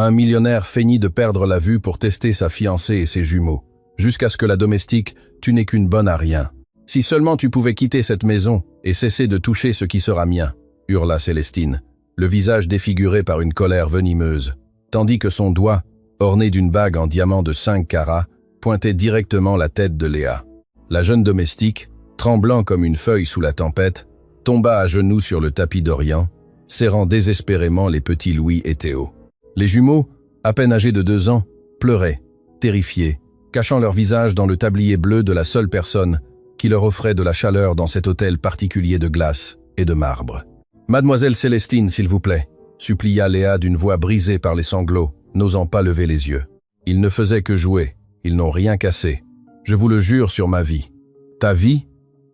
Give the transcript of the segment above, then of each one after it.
Un millionnaire feignit de perdre la vue pour tester sa fiancée et ses jumeaux, jusqu'à ce que la domestique « tu n'es qu'une bonne à rien. Si seulement tu pouvais quitter cette maison et cesser de toucher ce qui sera mien », hurla Célestine, le visage défiguré par une colère venimeuse, tandis que son doigt, orné d'une bague en diamant de 5 carats, pointait directement la tête de Léa. La jeune domestique, tremblant comme une feuille sous la tempête, tomba à genoux sur le tapis d'Orient, serrant désespérément les petits Louis et Théo. Les jumeaux, à peine âgés de 2 ans, pleuraient, terrifiés, cachant leur visage dans le tablier bleu de la seule personne qui leur offrait de la chaleur dans cet hôtel particulier de glace et de marbre. « Mademoiselle Célestine, s'il vous plaît », supplia Léa d'une voix brisée par les sanglots, n'osant pas lever les yeux. Ils ne faisaient que jouer, ils n'ont rien cassé. Je vous le jure sur ma vie. Ta vie ?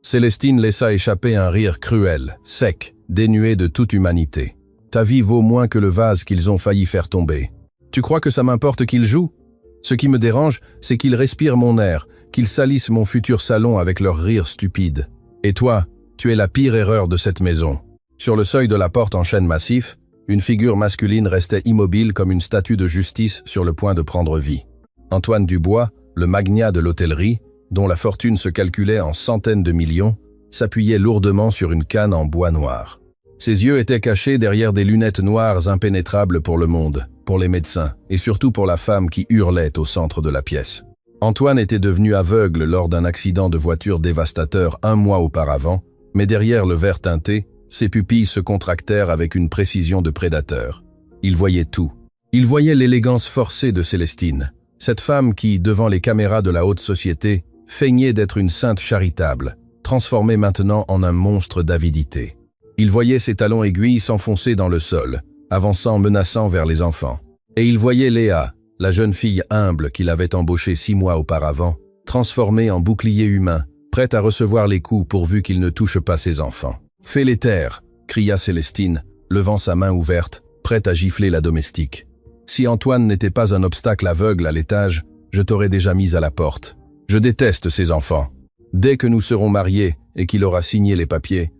Célestine laissa échapper un rire cruel, sec, dénué de toute humanité. Ta vie vaut moins que le vase qu'ils ont failli faire tomber. Tu crois que ça m'importe qu'ils jouent ? Ce qui me dérange, c'est qu'ils respirent mon air, qu'ils salissent mon futur salon avec leur rire stupide. Et toi, tu es la pire erreur de cette maison. Sur le seuil de la porte en chêne massif, une figure masculine restait immobile comme une statue de justice sur le point de prendre vie. Antoine Dubois, le magnat de l'hôtellerie, dont la fortune se calculait en centaines de millions, s'appuyait lourdement sur une canne en bois noir. Ses yeux étaient cachés derrière des lunettes noires impénétrables pour le monde, pour les médecins, et surtout pour la femme qui hurlait au centre de la pièce. Antoine était devenu aveugle lors d'un accident de voiture dévastateur 1 mois auparavant, mais derrière le verre teinté, ses pupilles se contractèrent avec une précision de prédateur. Il voyait tout. Il voyait l'élégance forcée de Célestine, cette femme qui, devant les caméras de la haute société, feignait d'être une sainte charitable, transformée maintenant en un monstre d'avidité. Il voyait ses talons aiguilles s'enfoncer dans le sol, avançant menaçant vers les enfants. Et il voyait Léa, la jeune fille humble qu'il avait embauchée 6 mois auparavant, transformée en bouclier humain, prête à recevoir les coups pourvu qu'il ne touche pas ses enfants. « Fais les taire !» cria Célestine, levant sa main ouverte, prête à gifler la domestique. « Si Antoine n'était pas un obstacle aveugle à l'étage, je t'aurais déjà mise à la porte. Je déteste ces enfants. Dès que nous serons mariés et qu'il aura signé les papiers,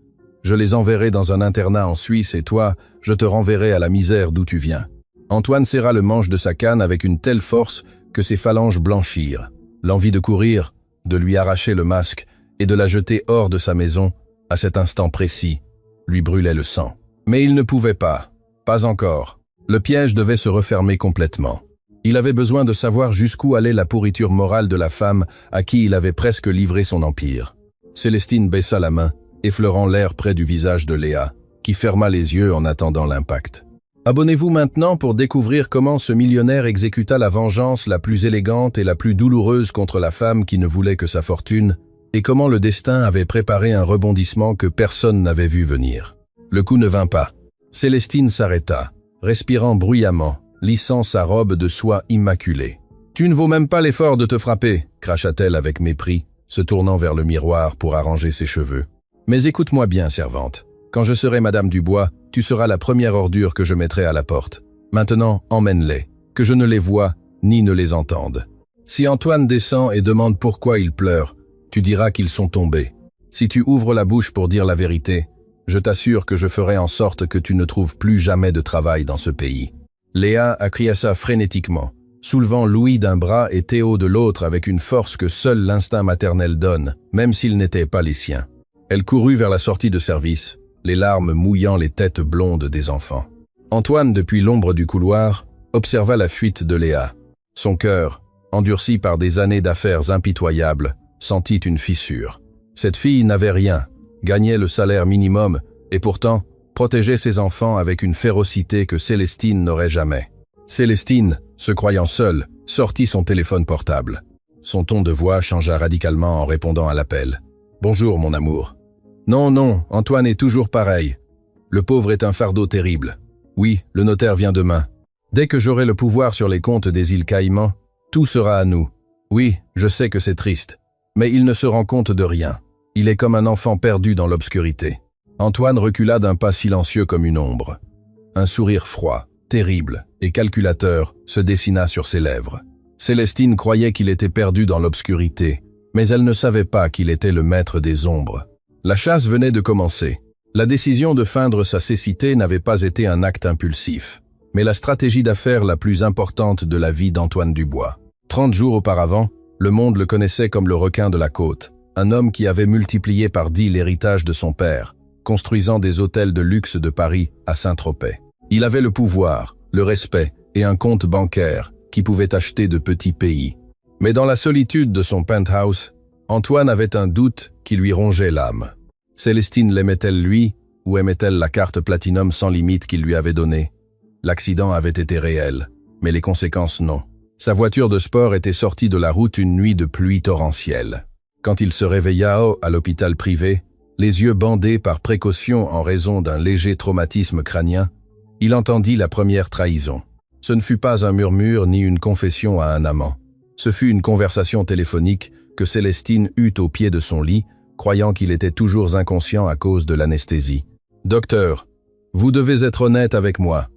je les enverrai dans un internat en Suisse et toi, je te renverrai à la misère d'où tu viens. » Antoine serra le manche de sa canne avec une telle force que ses phalanges blanchirent. L'envie de courir, de lui arracher le masque et de la jeter hors de sa maison, à cet instant précis, lui brûlait le sang. Mais il ne pouvait pas. Pas encore. Le piège devait se refermer complètement. Il avait besoin de savoir jusqu'où allait la pourriture morale de la femme à qui il avait presque livré son empire. Célestine baissa la main, effleurant l'air près du visage de Léa, qui ferma les yeux en attendant l'impact. Abonnez-vous maintenant pour découvrir comment ce millionnaire exécuta la vengeance la plus élégante et la plus douloureuse contre la femme qui ne voulait que sa fortune, et comment le destin avait préparé un rebondissement que personne n'avait vu venir. Le coup ne vint pas. Célestine s'arrêta, respirant bruyamment, lissant sa robe de soie immaculée. « Tu ne vaux même pas l'effort de te frapper !» cracha-t-elle avec mépris, se tournant vers le miroir pour arranger ses cheveux. « Mais écoute-moi bien, servante. Quand je serai Madame Dubois, tu seras la première ordure que je mettrai à la porte. Maintenant, emmène-les, que je ne les voie ni ne les entende. Si Antoine descend et demande pourquoi il pleure, tu diras qu'ils sont tombés. Si tu ouvres la bouche pour dire la vérité, je t'assure que je ferai en sorte que tu ne trouves plus jamais de travail dans ce pays. » Léa acquiesça frénétiquement, soulevant Louis d'un bras et Théo de l'autre avec une force que seul l'instinct maternel donne, même s'ils n'étaient pas les siens. Elle courut vers la sortie de service, les larmes mouillant les têtes blondes des enfants. Antoine, depuis l'ombre du couloir, observa la fuite de Léa. Son cœur, endurci par des années d'affaires impitoyables, sentit une fissure. Cette fille n'avait rien, gagnait le salaire minimum et pourtant protégeait ses enfants avec une férocité que Célestine n'aurait jamais. Célestine, se croyant seule, sortit son téléphone portable. Son ton de voix changea radicalement en répondant à l'appel. « Bonjour, mon amour. »« Non, non, Antoine est toujours pareil. Le pauvre est un fardeau terrible. Oui, le notaire vient demain. Dès que j'aurai le pouvoir sur les comptes des îles Caïmans, tout sera à nous. Oui, je sais que c'est triste. Mais il ne se rend compte de rien. Il est comme un enfant perdu dans l'obscurité. » Antoine recula d'un pas silencieux comme une ombre. Un sourire froid, terrible et calculateur se dessina sur ses lèvres. Célestine croyait qu'il était perdu dans l'obscurité, mais elle ne savait pas qu'il était le maître des ombres. La chasse venait de commencer. La décision de feindre sa cécité n'avait pas été un acte impulsif, mais la stratégie d'affaires la plus importante de la vie d'Antoine Dubois. 30 jours auparavant, le monde le connaissait comme le requin de la côte, un homme qui avait multiplié par 10 l'héritage de son père, construisant des hôtels de luxe de Paris à Saint-Tropez. Il avait le pouvoir, le respect et un compte bancaire qui pouvait acheter de petits pays. Mais dans la solitude de son penthouse, Antoine avait un doute qui lui rongeait l'âme. Célestine l'aimait-elle lui, ou aimait-elle la carte Platinum sans limite qu'il lui avait donnée? L'accident avait été réel, mais les conséquences non. Sa voiture de sport était sortie de la route une nuit de pluie torrentielle. Quand il se réveilla à l'hôpital privé, les yeux bandés par précaution en raison d'un léger traumatisme crânien, il entendit la première trahison. Ce ne fut pas un murmure ni une confession à un amant. Ce fut une conversation téléphonique que Célestine eut au pied de son lit, croyant qu'il était toujours inconscient à cause de l'anesthésie. « Docteur, vous devez être honnête avec moi »,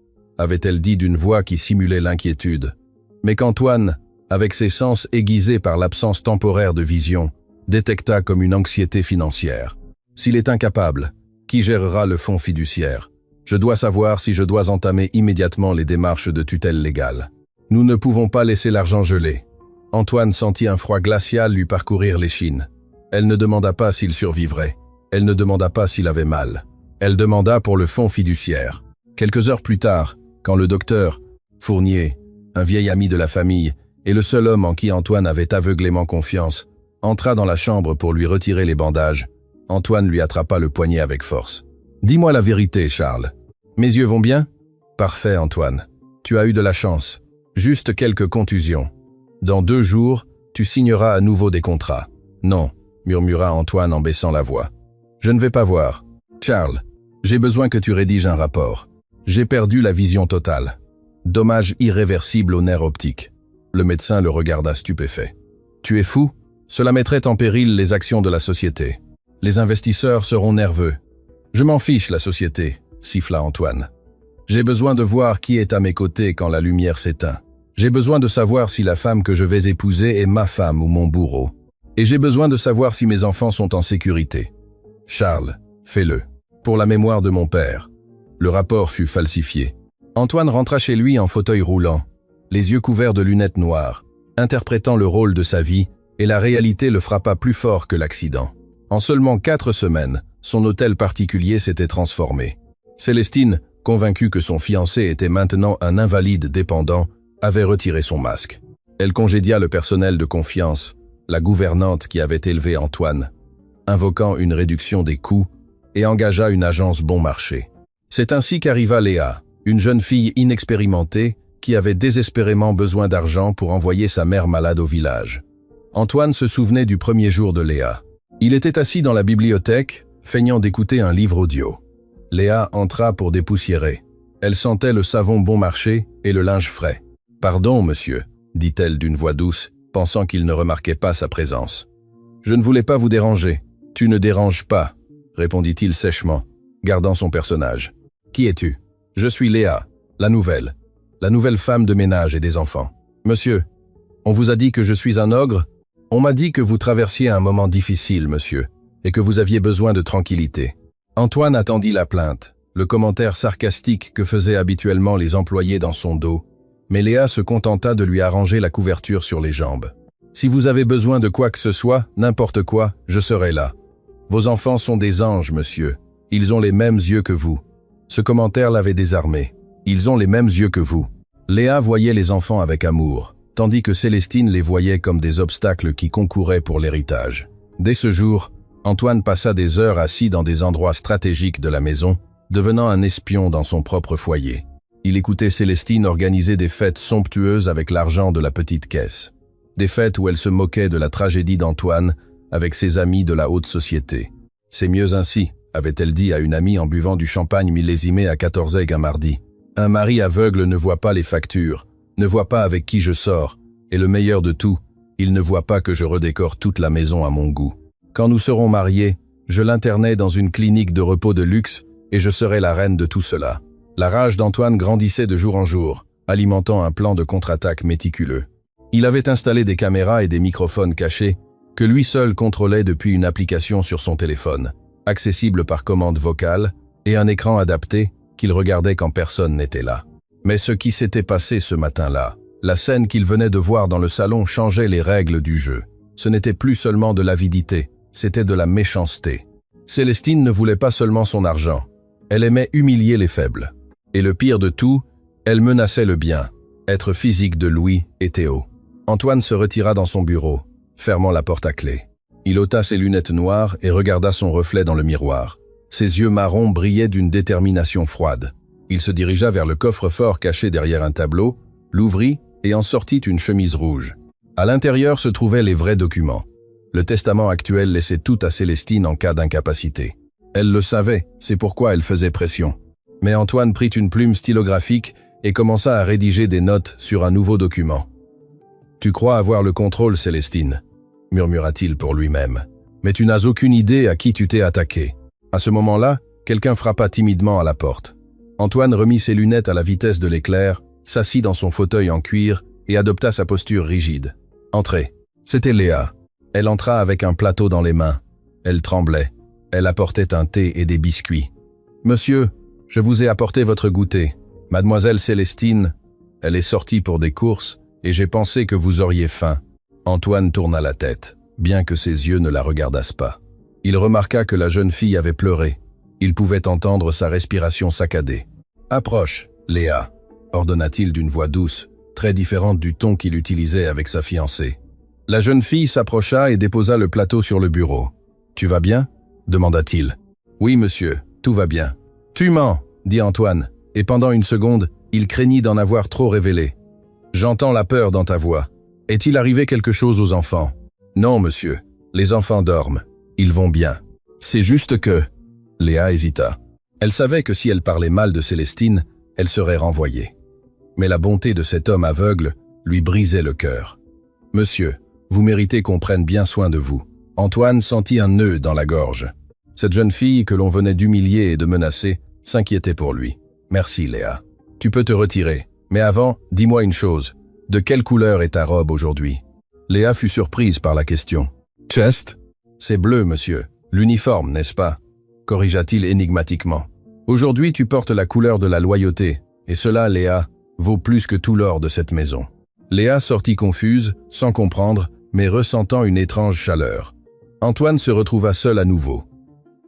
avait-elle dit d'une voix qui simulait l'inquiétude. Mais qu'Antoine, avec ses sens aiguisés par l'absence temporaire de vision, détecta comme une anxiété financière. « S'il est incapable, qui gérera le fonds fiduciaire? Je dois savoir si je dois entamer immédiatement les démarches de tutelle légale. Nous ne pouvons pas laisser l'argent geler. » Antoine sentit un froid glacial lui parcourir l'échine. Elle ne demanda pas s'il survivrait. Elle ne demanda pas s'il avait mal. Elle demanda pour le fonds fiduciaire. Quelques heures plus tard, quand le docteur Fournier, un vieil ami de la famille et le seul homme en qui Antoine avait aveuglément confiance, entra dans la chambre pour lui retirer les bandages, Antoine lui attrapa le poignet avec force. « Dis-moi la vérité, Charles. Mes yeux vont bien? » « Parfait, Antoine. Tu as eu de la chance. Juste quelques contusions. Dans 2 jours, tu signeras à nouveau des contrats. »« Non, » murmura Antoine en baissant la voix. « Je ne vais pas voir. Charles, j'ai besoin que tu rédiges un rapport. J'ai perdu la vision totale. Dommage irréversible au nerf optique. » Le médecin le regarda stupéfait. « Tu es fou? Cela mettrait en péril les actions de la société. Les investisseurs seront nerveux. »« Je m'en fiche, la société, » siffla Antoine. « J'ai besoin de voir qui est à mes côtés quand la lumière s'éteint. J'ai besoin de savoir si la femme que je vais épouser est ma femme ou mon bourreau. Et j'ai besoin de savoir si mes enfants sont en sécurité. Charles, fais-le. Pour la mémoire de mon père. » Le rapport fut falsifié. Antoine rentra chez lui en fauteuil roulant, les yeux couverts de lunettes noires, interprétant le rôle de sa vie, et la réalité le frappa plus fort que l'accident. En seulement 4 semaines, son hôtel particulier s'était transformé. Célestine, convaincue que son fiancé était maintenant un invalide dépendant, avait retiré son masque. Elle congédia le personnel de confiance, la gouvernante qui avait élevé Antoine, invoquant une réduction des coûts, et engagea une agence bon marché. C'est ainsi qu'arriva Léa, une jeune fille inexpérimentée qui avait désespérément besoin d'argent pour envoyer sa mère malade au village. Antoine se souvenait du premier jour de Léa. Il était assis dans la bibliothèque, feignant d'écouter un livre audio. Léa entra pour dépoussiérer. Elle sentait le savon bon marché et le linge frais. « Pardon, monsieur », dit-elle d'une voix douce, pensant qu'il ne remarquait pas sa présence. « Je ne voulais pas vous déranger. »« Tu ne déranges pas », répondit-il sèchement, gardant son personnage. « Qui es-tu »« Je suis Léa, la nouvelle femme de ménage et des enfants. »« Monsieur, on vous a dit que je suis un ogre ? On m'a dit que vous traversiez un moment difficile, monsieur, et que vous aviez besoin de tranquillité. » Antoine attendit la plainte, le commentaire sarcastique que faisaient habituellement les employés dans son dos, mais Léa se contenta de lui arranger la couverture sur les jambes. « Si vous avez besoin de quoi que ce soit, n'importe quoi, je serai là. Vos enfants sont des anges, monsieur. Ils ont les mêmes yeux que vous. » Ce commentaire l'avait désarmé. « Ils ont les mêmes yeux que vous. » Léa voyait les enfants avec amour, tandis que Célestine les voyait comme des obstacles qui concouraient pour l'héritage. Dès ce jour, Antoine passa des heures assis dans des endroits stratégiques de la maison, devenant un espion dans son propre foyer. Il écoutait Célestine organiser des fêtes somptueuses avec l'argent de la petite caisse. Des fêtes où elle se moquait de la tragédie d'Antoine avec ses amis de la haute société. « C'est mieux ainsi », avait-elle dit à une amie en buvant du champagne millésimé à 14 aigues un mardi. « Un mari aveugle ne voit pas les factures, ne voit pas avec qui je sors, et le meilleur de tout, il ne voit pas que je redécore toute la maison à mon goût. Quand nous serons mariés, je l'internais dans une clinique de repos de luxe et je serai la reine de tout cela. » La rage d'Antoine grandissait de jour en jour, alimentant un plan de contre-attaque méticuleux. Il avait installé des caméras et des microphones cachés que lui seul contrôlait depuis une application sur son téléphone, accessible par commande vocale, et un écran adapté qu'il regardait quand personne n'était là. Mais ce qui s'était passé ce matin-là, la scène qu'il venait de voir dans le salon changeait les règles du jeu. Ce n'était plus seulement de l'avidité, c'était de la méchanceté. Célestine ne voulait pas seulement son argent, elle aimait humilier les faibles. Et le pire de tout, elle menaçait le bien, être physique de Louis et Théo. Antoine se retira dans son bureau, fermant la porte à clé. Il ôta ses lunettes noires et regarda son reflet dans le miroir. Ses yeux marrons brillaient d'une détermination froide. Il se dirigea vers le coffre-fort caché derrière un tableau, l'ouvrit et en sortit une chemise rouge. À l'intérieur se trouvaient les vrais documents. Le testament actuel laissait tout à Célestine en cas d'incapacité. Elle le savait, c'est pourquoi elle faisait pression. Mais Antoine prit une plume stylographique et commença à rédiger des notes sur un nouveau document. « Tu crois avoir le contrôle, Célestine ?» murmura-t-il pour lui-même. « Mais tu n'as aucune idée à qui tu t'es attaqué. » À ce moment-là, quelqu'un frappa timidement à la porte. Antoine remit ses lunettes à la vitesse de l'éclair, s'assit dans son fauteuil en cuir et adopta sa posture rigide. « Entrez. » C'était Léa. Elle entra avec un plateau dans les mains. Elle tremblait. Elle apportait un thé et des biscuits. « Monsieur, je vous ai apporté votre goûter. Mademoiselle Célestine, elle est sortie pour des courses et j'ai pensé que vous auriez faim. » Antoine tourna la tête, bien que ses yeux ne la regardassent pas. Il remarqua que la jeune fille avait pleuré. Il pouvait entendre sa respiration saccadée. « Approche, Léa », ordonna-t-il d'une voix douce, très différente du ton qu'il utilisait avec sa fiancée. La jeune fille s'approcha et déposa le plateau sur le bureau. « Tu vas bien ?» demanda-t-il. « Oui, monsieur, tout va bien. »« Tu mens !» dit Antoine, et pendant une seconde, il craignit d'en avoir trop révélé. « J'entends la peur dans ta voix. Est-il arrivé quelque chose aux enfants ?»« Non, monsieur. Les enfants dorment. Ils vont bien. C'est juste que... » Léa hésita. Elle savait que si elle parlait mal de Célestine, elle serait renvoyée. Mais la bonté de cet homme aveugle lui brisait le cœur. « Monsieur, vous méritez qu'on prenne bien soin de vous. » Antoine sentit un nœud dans la gorge. Cette jeune fille que l'on venait d'humilier et de menacer s'inquiétait pour lui. « Merci, Léa. Tu peux te retirer. Mais avant, dis-moi une chose. De quelle couleur est ta robe aujourd'hui ?» Léa fut surprise par la question. « Chest ?»« C'est bleu, monsieur. L'uniforme, n'est-ce pas ?» corrigea-t-il énigmatiquement. « Aujourd'hui, tu portes la couleur de la loyauté, et cela, Léa, vaut plus que tout l'or de cette maison. » Léa sortit confuse, sans comprendre, mais ressentant une étrange chaleur. Antoine se retrouva seul à nouveau.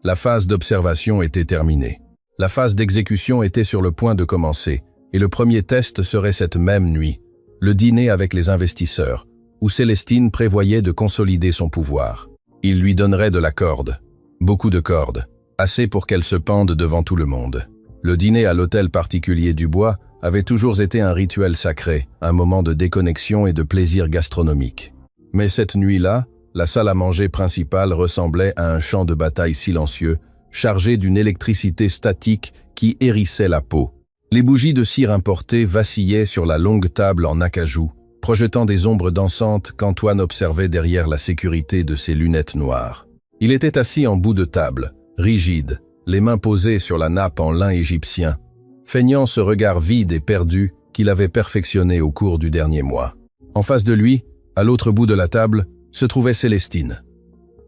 La phase d'observation était terminée. La phase d'exécution était sur le point de commencer, et le premier test serait cette même nuit, le dîner avec les investisseurs, où Célestine prévoyait de consolider son pouvoir. Il lui donnerait de la corde, beaucoup de corde, assez pour qu'elle se pende devant tout le monde. Le dîner à l'hôtel particulier du Bois avait toujours été un rituel sacré, un moment de déconnexion et de plaisir gastronomique. Mais cette nuit-là, la salle à manger principale ressemblait à un champ de bataille silencieux, chargé d'une électricité statique qui hérissait la peau. Les bougies de cire importées vacillaient sur la longue table en acajou, projetant des ombres dansantes qu'Antoine observait derrière la sécurité de ses lunettes noires. Il était assis en bout de table, rigide, les mains posées sur la nappe en lin égyptien, feignant ce regard vide et perdu qu'il avait perfectionné au cours du dernier mois. En face de lui, à l'autre bout de la table, se trouvait Célestine.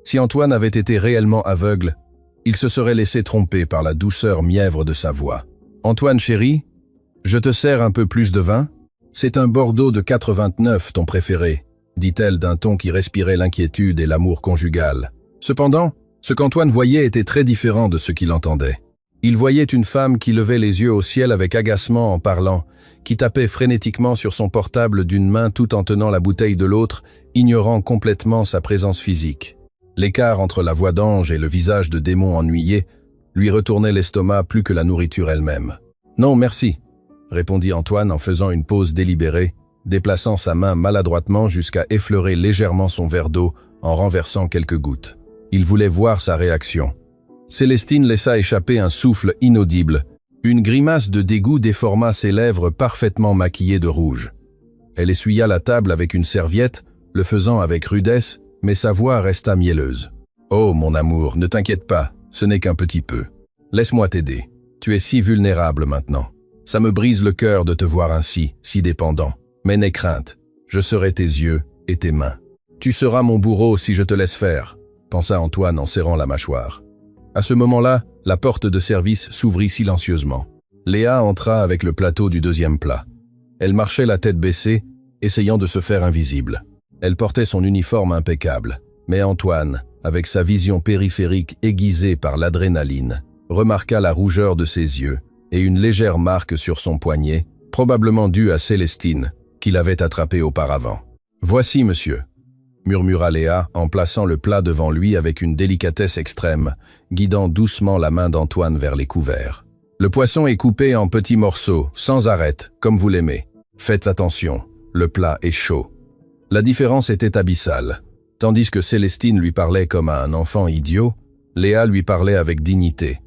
Si Antoine avait été réellement aveugle, il se serait laissé tromper par la douceur mièvre de sa voix. « Antoine chéri, je te sers un peu plus de vin ? C'est un Bordeaux de 89 ton préféré, dit-elle d'un ton qui respirait l'inquiétude et l'amour conjugal. Cependant, ce qu'Antoine voyait était très différent de ce qu'il entendait. Il voyait une femme qui levait les yeux au ciel avec agacement en parlant, qui tapait frénétiquement sur son portable d'une main tout en tenant la bouteille de l'autre, ignorant complètement sa présence physique. L'écart entre la voix d'ange et le visage de démon ennuyé lui retournait l'estomac plus que la nourriture elle-même. « Non, merci », répondit Antoine en faisant une pause délibérée, déplaçant sa main maladroitement jusqu'à effleurer légèrement son verre d'eau en renversant quelques gouttes. Il voulait voir sa réaction. Célestine laissa échapper un souffle inaudible. Une grimace de dégoût déforma ses lèvres parfaitement maquillées de rouge. Elle essuya la table avec une serviette, le faisant avec rudesse, mais sa voix resta mielleuse. « Oh, mon amour, ne t'inquiète pas, ce n'est qu'un petit peu. Laisse-moi t'aider. Tu es si vulnérable maintenant. Ça me brise le cœur de te voir ainsi, si dépendant. Mais n'aie crainte, je serai tes yeux et tes mains. Tu seras mon bourreau si je te laisse faire, pensa Antoine en serrant la mâchoire. À ce moment-là, la porte de service s'ouvrit silencieusement. Léa entra avec le plateau du deuxième plat. Elle marchait la tête baissée, essayant de se faire invisible. Elle portait son uniforme impeccable. Mais Antoine, avec sa vision périphérique aiguisée par l'adrénaline, remarqua la rougeur de ses yeux et une légère marque sur son poignet, probablement due à Célestine, qui l'avait attrapée auparavant. « Voici, monsieur », murmura Léa en plaçant le plat devant lui avec une délicatesse extrême, guidant doucement la main d'Antoine vers les couverts. « Le poisson est coupé en petits morceaux, sans arête, comme vous l'aimez. Faites attention, le plat est chaud. » La différence était abyssale. Tandis que Célestine lui parlait comme à un enfant idiot, Léa lui parlait avec dignité,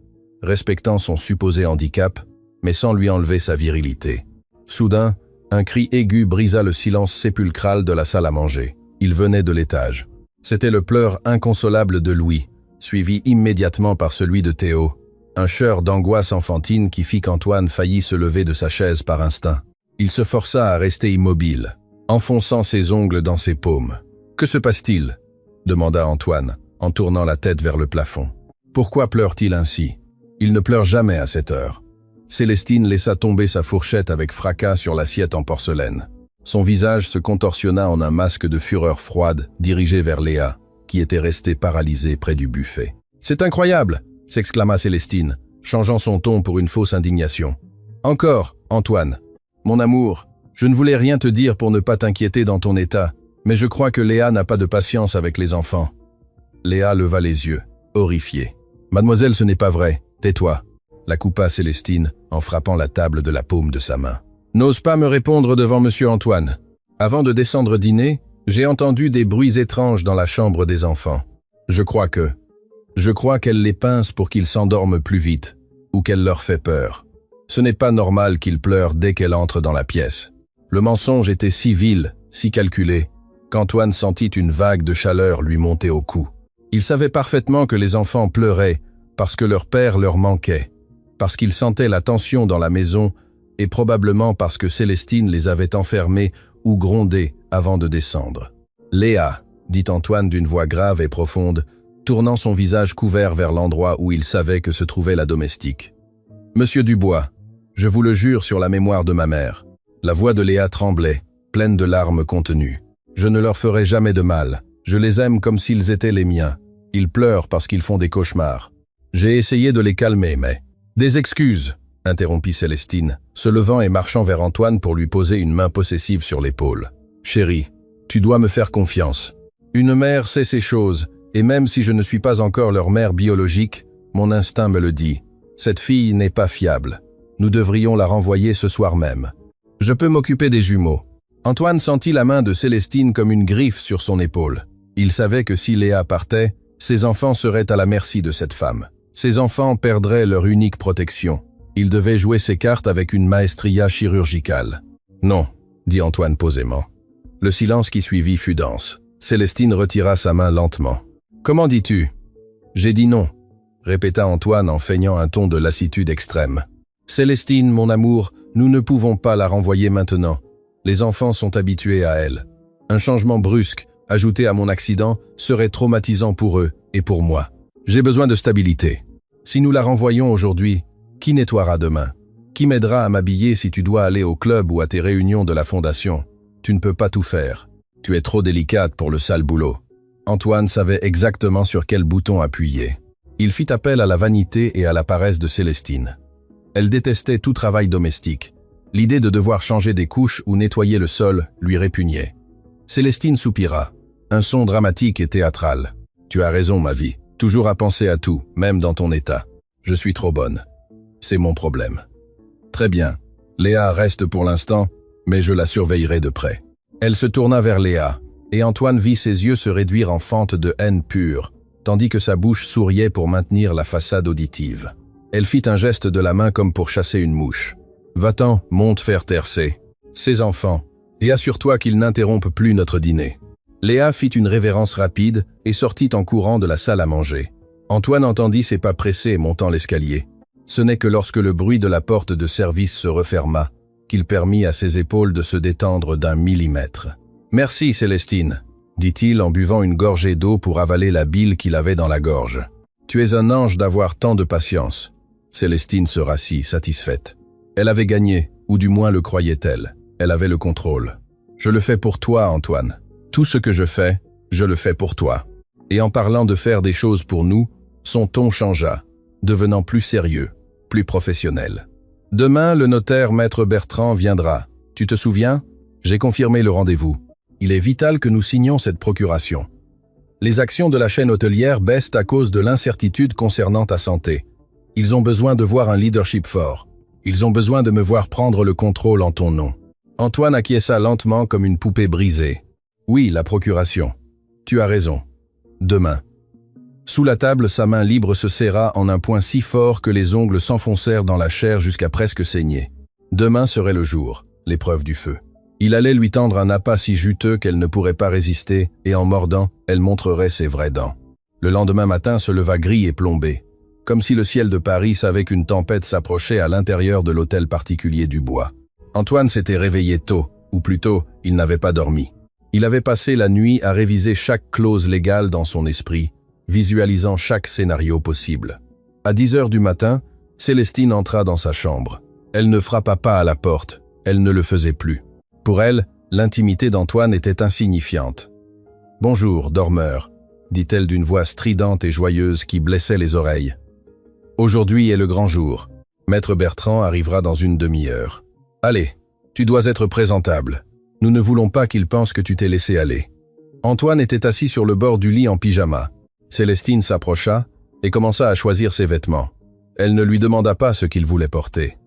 respectant son supposé handicap, mais sans lui enlever sa virilité. Soudain, un cri aigu brisa le silence sépulcral de la salle à manger. Il venait de l'étage. C'était le pleur inconsolable de Louis, suivi immédiatement par celui de Théo, un chœur d'angoisse enfantine qui fit qu'Antoine faillit se lever de sa chaise par instinct. Il se força à rester immobile, enfonçant ses ongles dans ses paumes. « Que se passe-t-il » demanda Antoine, en tournant la tête vers le plafond. « Pourquoi pleure-t-il ainsi ? Il ne pleure jamais à cette heure. » Célestine laissa tomber sa fourchette avec fracas sur l'assiette en porcelaine. Son visage se contorsionna en un masque de fureur froide dirigé vers Léa, qui était restée paralysée près du buffet. « C'est incroyable !» s'exclama Célestine, changeant son ton pour une fausse indignation. « Encore, Antoine. Mon amour, je ne voulais rien te dire pour ne pas t'inquiéter dans ton état, mais je crois que Léa n'a pas de patience avec les enfants. » Léa leva les yeux, horrifiée. « Mademoiselle, ce n'est pas vrai. Tais-toi. » la coupa Célestine en frappant la table de la paume de sa main. « N'ose pas me répondre devant monsieur Antoine. Avant de descendre dîner, j'ai entendu des bruits étranges dans la chambre des enfants. Je crois qu'elle les pince pour qu'ils s'endorment plus vite, ou qu'elle leur fait peur. Ce n'est pas normal qu'ils pleurent dès qu'elle entre dans la pièce. » Le mensonge était si vil, si calculé, qu'Antoine sentit une vague de chaleur lui monter au cou. Il savait parfaitement que les enfants pleuraient parce que leur père leur manquait, parce qu'ils sentaient la tension dans la maison et probablement parce que Célestine les avait enfermés ou grondés avant de descendre. « Léa » dit Antoine d'une voix grave et profonde, tournant son visage couvert vers l'endroit où il savait que se trouvait la domestique. « Monsieur Dubois, je vous le jure sur la mémoire de ma mère. » La voix de Léa tremblait, pleine de larmes contenues. « Je ne leur ferai jamais de mal. Je les aime comme s'ils étaient les miens. Ils pleurent parce qu'ils font des cauchemars. J'ai essayé de les calmer, mais... » « Des excuses !» interrompit Célestine, se levant et marchant vers Antoine pour lui poser une main possessive sur l'épaule. « Chérie, tu dois me faire confiance. Une mère sait ces choses, et même si je ne suis pas encore leur mère biologique, mon instinct me le dit. Cette fille n'est pas fiable. Nous devrions la renvoyer ce soir même. Je peux m'occuper des jumeaux. » Antoine sentit la main de Célestine comme une griffe sur son épaule. Il savait que si Léa partait, ses enfants seraient à la merci de cette femme. Ses enfants perdraient leur unique protection. Il devait jouer ses cartes avec une maestria chirurgicale. « Non », dit Antoine posément. Le silence qui suivit fut dense. Célestine retira sa main lentement. « Comment dis-tu »« J'ai dit non », répéta Antoine en feignant un ton de lassitude extrême. « Célestine, mon amour, nous ne pouvons pas la renvoyer maintenant. Les enfants sont habitués à elle. Un changement brusque, ajouté à mon accident, serait traumatisant pour eux et pour moi. J'ai besoin de stabilité. Si nous la renvoyons aujourd'hui, qui nettoiera demain? Qui m'aidera à m'habiller si tu dois aller au club ou à tes réunions de la fondation? Tu ne peux pas tout faire. Tu es trop délicate pour le sale boulot. » Antoine savait exactement sur quel bouton appuyer. Il fit appel à la vanité et à la paresse de Célestine. Elle détestait tout travail domestique. L'idée de devoir changer des couches ou nettoyer le sol lui répugnait. Célestine soupira. Un son dramatique et théâtral. « Tu as raison, ma vie. Toujours à penser à tout, même dans ton état. Je suis trop bonne. C'est mon problème. » « Très bien. Léa reste pour l'instant, mais je la surveillerai de près. » Elle se tourna vers Léa, et Antoine vit ses yeux se réduire en fente de haine pure, tandis que sa bouche souriait pour maintenir la façade auditive. Elle fit un geste de la main comme pour chasser une mouche. « Va-t'en, monte faire tercer. Ces enfants, et assure-toi qu'ils n'interrompent plus notre dîner. » Léa fit une révérence rapide et sortit en courant de la salle à manger. Antoine entendit ses pas pressés montant l'escalier. Ce n'est que lorsque le bruit de la porte de service se referma qu'il permit à ses épaules de se détendre d'un millimètre. « Merci, Célestine, » dit-il en buvant une gorgée d'eau pour avaler la bile qu'il avait dans la gorge. « Tu es un ange d'avoir tant de patience. » Célestine se rassit, satisfaite. Elle avait gagné, ou du moins le croyait-elle. Elle avait le contrôle. « Je le fais pour toi, Antoine. Tout ce que je fais, je le fais pour toi. » Et en parlant de faire des choses pour nous, son ton changea, devenant plus sérieux, plus professionnel. « Demain, le notaire Maître Bertrand viendra. Tu te souviens? J'ai confirmé le rendez-vous. Il est vital que nous signions cette procuration. Les actions de la chaîne hôtelière baissent à cause de l'incertitude concernant ta santé. Ils ont besoin de voir un leadership fort. Ils ont besoin de me voir prendre le contrôle en ton nom. » Antoine acquiesça lentement comme une poupée brisée. « Oui, la procuration. Tu as raison. Demain. » Sous la table, sa main libre se serra en un point si fort que les ongles s'enfoncèrent dans la chair jusqu'à presque saigner. Demain serait le jour, l'épreuve du feu. Il allait lui tendre un appât si juteux qu'elle ne pourrait pas résister, et en mordant, elle montrerait ses vraies dents. Le lendemain matin se leva gris et plombé, comme si le ciel de Paris savait qu'une tempête s'approchait à l'intérieur de l'hôtel particulier du Bois. Antoine s'était réveillé tôt, ou plutôt, il n'avait pas dormi. Il avait passé la nuit à réviser chaque clause légale dans son esprit, visualisant chaque scénario possible. À 10 heures du matin, Célestine entra dans sa chambre. Elle ne frappa pas à la porte, elle ne le faisait plus. Pour elle, l'intimité d'Antoine était insignifiante. « Bonjour, dormeur », dit-elle d'une voix stridente et joyeuse qui blessait les oreilles. « Aujourd'hui est le grand jour. Maître Bertrand arrivera dans une demi-heure. Allez, tu dois être présentable. Nous ne voulons pas qu'il pense que tu t'es laissé aller. » Antoine était assis sur le bord du lit en pyjama. Célestine s'approcha et commença à choisir ses vêtements. Elle ne lui demanda pas ce qu'il voulait porter.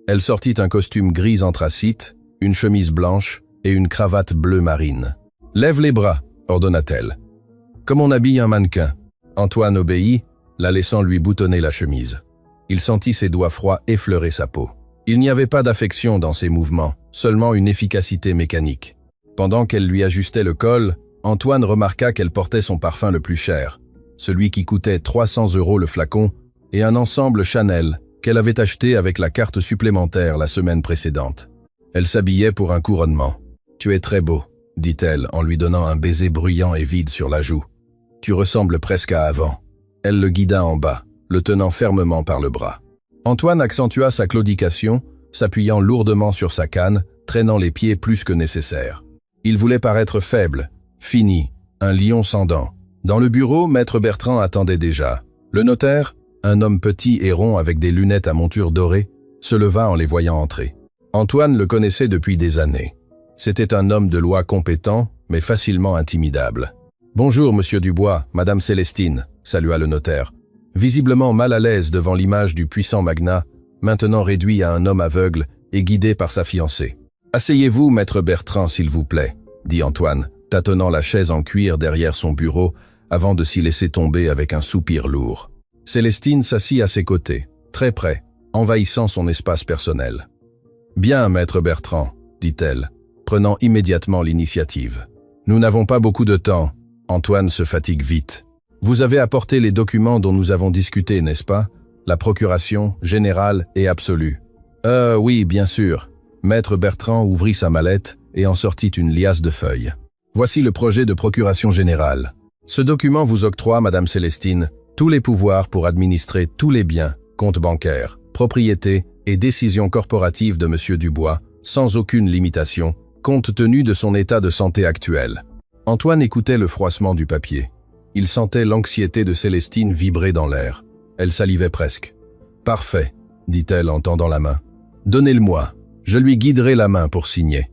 Elle sortit un costume gris anthracite, une chemise blanche et une cravate bleu marine. « Lève les bras », ordonna-t-elle. « Comme on habille un mannequin. » Antoine obéit, la laissant lui boutonner la chemise. Il sentit ses doigts froids effleurer sa peau. Il n'y avait pas d'affection dans ses mouvements, seulement une efficacité mécanique. Pendant qu'elle lui ajustait le col, Antoine remarqua qu'elle portait son parfum le plus cher, celui qui coûtait 300 € le flacon, et un ensemble Chanel qu'elle avait acheté avec la carte supplémentaire la semaine précédente. Elle s'habillait pour un couronnement. « Tu es très beau », dit-elle en lui donnant un baiser bruyant et vide sur la joue. « Tu ressembles presque à avant. » Elle le guida en bas, le tenant fermement par le bras. Antoine accentua sa claudication, s'appuyant lourdement sur sa canne, traînant les pieds plus que nécessaire. Il voulait paraître faible, fini, un lion sans dents. Dans le bureau, Maître Bertrand attendait déjà. Le notaire, un homme petit et rond avec des lunettes à monture dorée, se leva en les voyant entrer. Antoine le connaissait depuis des années. C'était un homme de loi compétent, mais facilement intimidable. « Bonjour, monsieur Dubois, madame Célestine », salua le notaire, visiblement mal à l'aise devant l'image du puissant magnat, maintenant réduit à un homme aveugle et guidé par sa fiancée. « Asseyez-vous, maître Bertrand, s'il vous plaît », dit Antoine, tâtonnant la chaise en cuir derrière son bureau avant de s'y laisser tomber avec un soupir lourd. Célestine s'assit à ses côtés, très près, envahissant son espace personnel. « Bien, maître Bertrand, » dit-elle, prenant immédiatement l'initiative. « Nous n'avons pas beaucoup de temps. Antoine se fatigue vite. Vous avez apporté les documents dont nous avons discuté, n'est-ce pas? La procuration, générale et absolue. »« Oui, bien sûr. » Maître Bertrand ouvrit sa mallette et en sortit une liasse de feuilles. « Voici le projet de procuration générale. Ce document vous octroie, madame Célestine, tous les pouvoirs pour administrer tous les biens, comptes bancaires, propriétés et décisions corporatives de monsieur Dubois, sans aucune limitation, compte tenu de son état de santé actuel. » Antoine écoutait le froissement du papier. Il sentait l'anxiété de Célestine vibrer dans l'air. Elle salivait presque. « Parfait, » dit-elle en tendant la main. « Donnez-le-moi, je lui guiderai la main pour signer. »«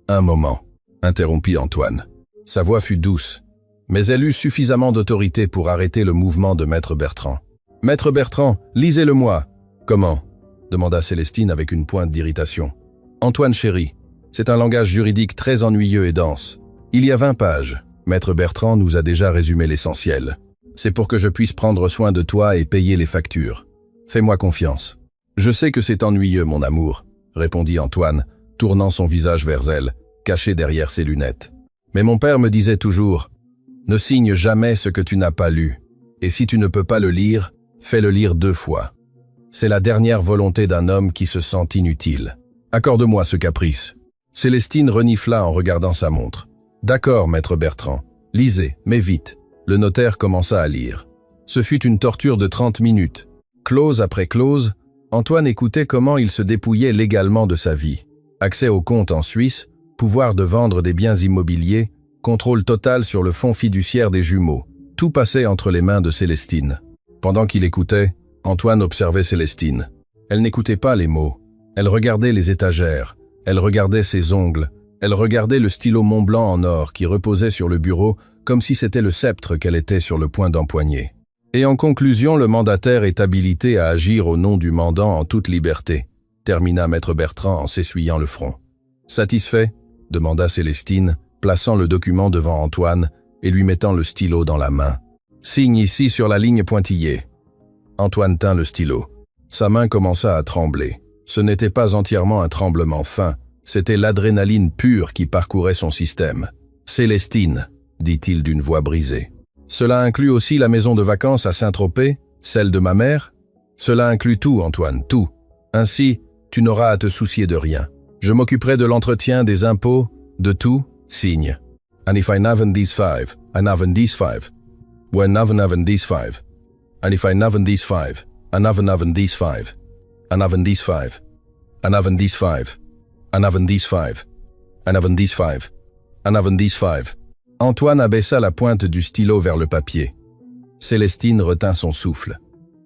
Un moment, » interrompit Antoine. Sa voix fut douce, mais elle eut suffisamment d'autorité pour arrêter le mouvement de Maître Bertrand. « Maître Bertrand, lisez-le-moi. »« Comment ?» demanda Célestine avec une pointe d'irritation. « Antoine chéri, c'est un langage juridique très ennuyeux et dense. Il y a 20 pages. Maître Bertrand nous a déjà résumé l'essentiel. C'est pour que je puisse prendre soin de toi et payer les factures. Fais-moi confiance. »« Je sais que c'est ennuyeux, mon amour, » répondit Antoine, tournant son visage vers elle, caché derrière ses lunettes. « Mais mon père me disait toujours, « Ne signe jamais ce que tu n'as pas lu, et si tu ne peux pas le lire, fais-le lire 2 fois. C'est la dernière volonté d'un homme qui se sent inutile. Accorde-moi ce caprice. » Célestine renifla en regardant sa montre. « D'accord, maître Bertrand. Lisez, mais vite. » Le notaire commença à lire. Ce fut une torture de 30 minutes. Clause après clause, Antoine écoutait comment il se dépouillait légalement de sa vie. Accès au compte en Suisse, pouvoir de vendre des biens immobiliers, contrôle total sur le fonds fiduciaire des jumeaux. Tout passait entre les mains de Célestine. Pendant qu'il écoutait, Antoine observait Célestine. Elle n'écoutait pas les mots. Elle regardait les étagères. Elle regardait ses ongles. Elle regardait le stylo Montblanc en or qui reposait sur le bureau comme si c'était le sceptre qu'elle était sur le point d'empoigner. Et en conclusion, le mandataire est habilité à agir au nom du mandant en toute liberté, termina maître Bertrand en s'essuyant le front. Satisfait, demanda Célestine, plaçant le document devant Antoine et lui mettant le stylo dans la main. Signe ici sur la ligne pointillée. Antoine tint le stylo. Sa main commença à trembler. Ce n'était pas entièrement un tremblement fin, c'était l'adrénaline pure qui parcourait son système. Célestine, dit-il d'une voix brisée. Cela inclut aussi la maison de vacances à Saint-Tropez, celle de ma mère? Cela inclut tout, Antoine, tout. Ainsi, tu n'auras à te soucier de rien. Je m'occuperai de l'entretien, des impôts, de tout, signe. And if I naven these five, I naven these five. When naven these five. And if I naven these five, I naven these five. I naven these five. I naven these five. I naven these five. I naven these five. I naven these five. Antoine abaissa la pointe du stylo vers le papier. Célestine retint son souffle.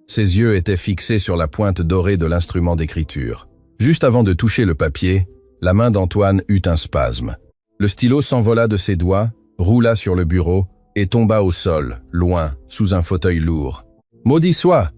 Ses yeux étaient fixés sur la pointe dorée de l'instrument d'écriture. Juste avant de toucher le papier, la main d'Antoine eut un spasme. Le stylo s'envola de ses doigts, roula sur le bureau et tomba au sol, loin, sous un fauteuil lourd. « Maudit soit !»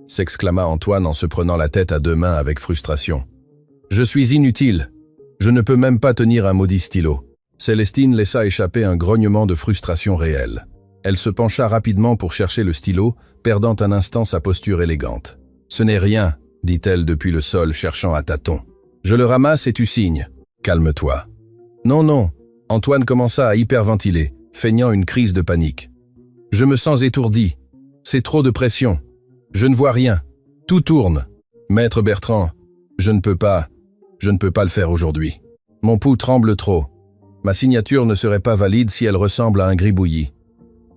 s'exclama Antoine en se prenant la tête à deux mains avec frustration. « Je suis inutile. Je ne peux même pas tenir un maudit stylo. » Célestine laissa échapper un grognement de frustration réelle. Elle se pencha rapidement pour chercher le stylo, perdant un instant sa posture élégante. « Ce n'est rien, » dit-elle depuis le sol, cherchant à tâtons. « Je le ramasse et tu signes. Calme-toi. » « Non, non. » Antoine commença à hyperventiler, feignant une crise de panique. « Je me sens étourdi. C'est trop de pression. Je ne vois rien. Tout tourne. Maître Bertrand, je ne peux pas le faire aujourd'hui. Mon pouls tremble trop. Ma signature ne serait pas valide si elle ressemble à un gribouillis.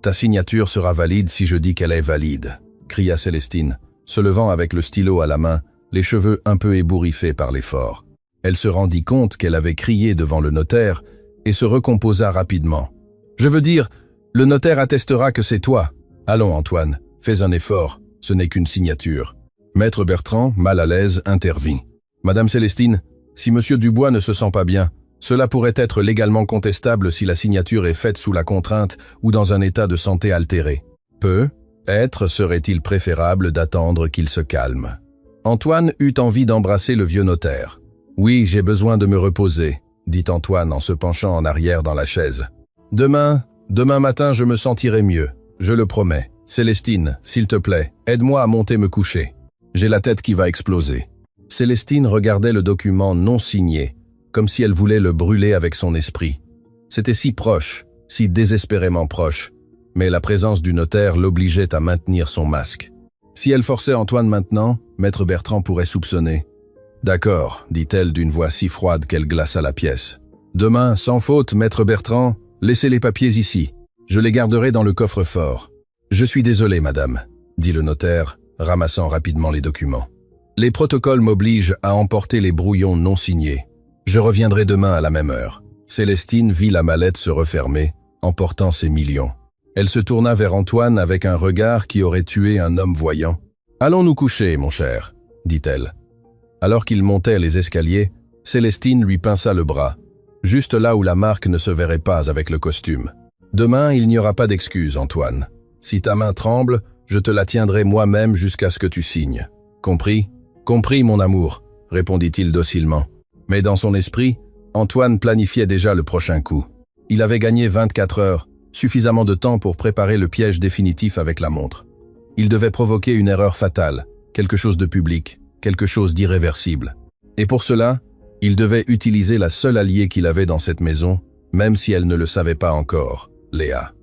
Ta signature sera valide si je dis qu'elle est valide, cria Célestine, se levant avec le stylo à la main, les cheveux un peu ébouriffés par l'effort. Elle se rendit compte qu'elle avait crié devant le notaire et se recomposa rapidement. « Je veux dire, le notaire attestera que c'est toi. Allons, Antoine, fais un effort, ce n'est qu'une signature. » Maître Bertrand, mal à l'aise, intervint. « Madame Célestine, si Monsieur Dubois ne se sent pas bien, cela pourrait être légalement contestable si la signature est faite sous la contrainte ou dans un état de santé altéré. Peut-être serait-il préférable d'attendre qu'il se calme. » Antoine eut envie d'embrasser le vieux notaire. « Oui, j'ai besoin de me reposer, » dit Antoine en se penchant en arrière dans la chaise. « Demain matin, je me sentirai mieux, je le promets. Célestine, s'il te plaît, aide-moi à monter me coucher. J'ai la tête qui va exploser. » Célestine regardait le document non signé, comme si elle voulait le brûler avec son esprit. C'était si proche, si désespérément proche, mais la présence du notaire l'obligeait à maintenir son masque. Si elle forçait Antoine maintenant, Maître Bertrand pourrait soupçonner. « D'accord, » dit-elle d'une voix si froide qu'elle glaça la pièce. « Demain, sans faute, Maître Bertrand, laissez les papiers ici. Je les garderai dans le coffre-fort. »« Je suis désolé, madame, » dit le notaire, ramassant rapidement les documents. « Les protocoles m'obligent à emporter les brouillons non signés. Je reviendrai demain à la même heure. » Célestine vit la mallette se refermer, emportant ses millions. Elle se tourna vers Antoine avec un regard qui aurait tué un homme voyant. « Allons nous coucher, mon cher, » dit-elle. Alors qu'il montait les escaliers, Célestine lui pinça le bras, juste là où la marque ne se verrait pas avec le costume. « Demain, il n'y aura pas d'excuse, Antoine. Si ta main tremble, je te la tiendrai moi-même jusqu'à ce que tu signes. Compris ? Compris, mon amour, répondit-il docilement. Mais dans son esprit, Antoine planifiait déjà le prochain coup. Il avait gagné 24 heures, suffisamment de temps pour préparer le piège définitif avec la montre. Il devait provoquer une erreur fatale, quelque chose de public, quelque chose d'irréversible. Et pour cela, il devait utiliser la seule alliée qu'il avait dans cette maison, même si elle ne le savait pas encore, Léa.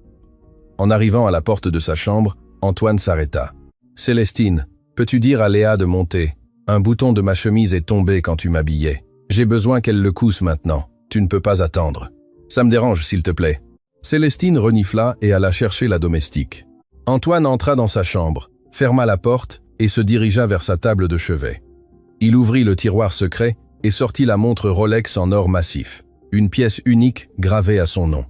En arrivant à la porte de sa chambre, Antoine s'arrêta. « Célestine, peux-tu dire à Léa de monter? Un bouton de ma chemise est tombé quand tu m'habillais. J'ai besoin qu'elle le cousse maintenant. Tu ne peux pas attendre. Ça me dérange, s'il te plaît. » Célestine renifla et alla chercher la domestique. Antoine entra dans sa chambre, ferma la porte et se dirigea vers sa table de chevet. Il ouvrit le tiroir secret et sortit la montre Rolex en or massif, une pièce unique gravée à son nom.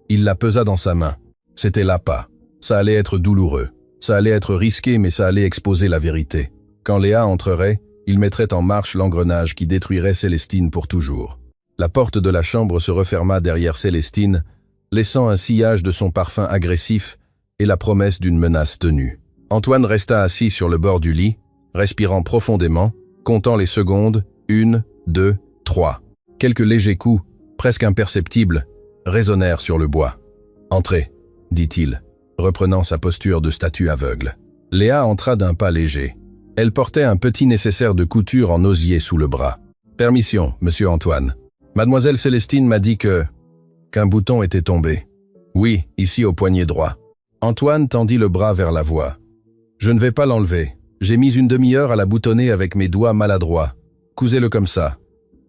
Il la pesa dans sa main. C'était l'appât. Ça allait être douloureux. Ça allait être risqué, mais ça allait exposer la vérité. Quand Léa entrerait, il mettrait en marche l'engrenage qui détruirait Célestine pour toujours. La porte de la chambre se referma derrière Célestine, laissant un sillage de son parfum agressif et la promesse d'une menace tenue. Antoine resta assis sur le bord du lit, respirant profondément, comptant les secondes, 1, 2, 3. Quelques légers coups, presque imperceptibles, résonnèrent sur le bois. « Entrez », dit-il, reprenant sa posture de statue aveugle. Léa entra d'un pas léger. Elle portait un petit nécessaire de couture en osier sous le bras. « Permission, monsieur Antoine. Mademoiselle Célestine m'a dit qu'un bouton était tombé. Oui, ici au poignet droit. » Antoine tendit le bras vers la voix. « Je ne vais pas l'enlever. J'ai mis une demi-heure à la boutonner avec mes doigts maladroits. Cousez-le comme ça. »«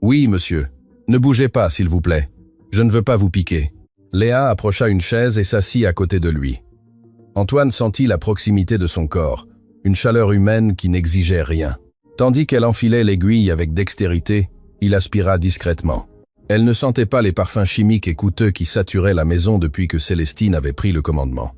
Oui, monsieur. Ne bougez pas, s'il vous plaît. Je ne veux pas vous piquer. » Léa approcha une chaise et s'assit à côté de lui. Antoine sentit la proximité de son corps, une chaleur humaine qui n'exigeait rien. Tandis qu'elle enfilait l'aiguille avec dextérité, il aspira discrètement. Elle ne sentait pas les parfums chimiques et coûteux qui saturaient la maison depuis que Célestine avait pris le commandement.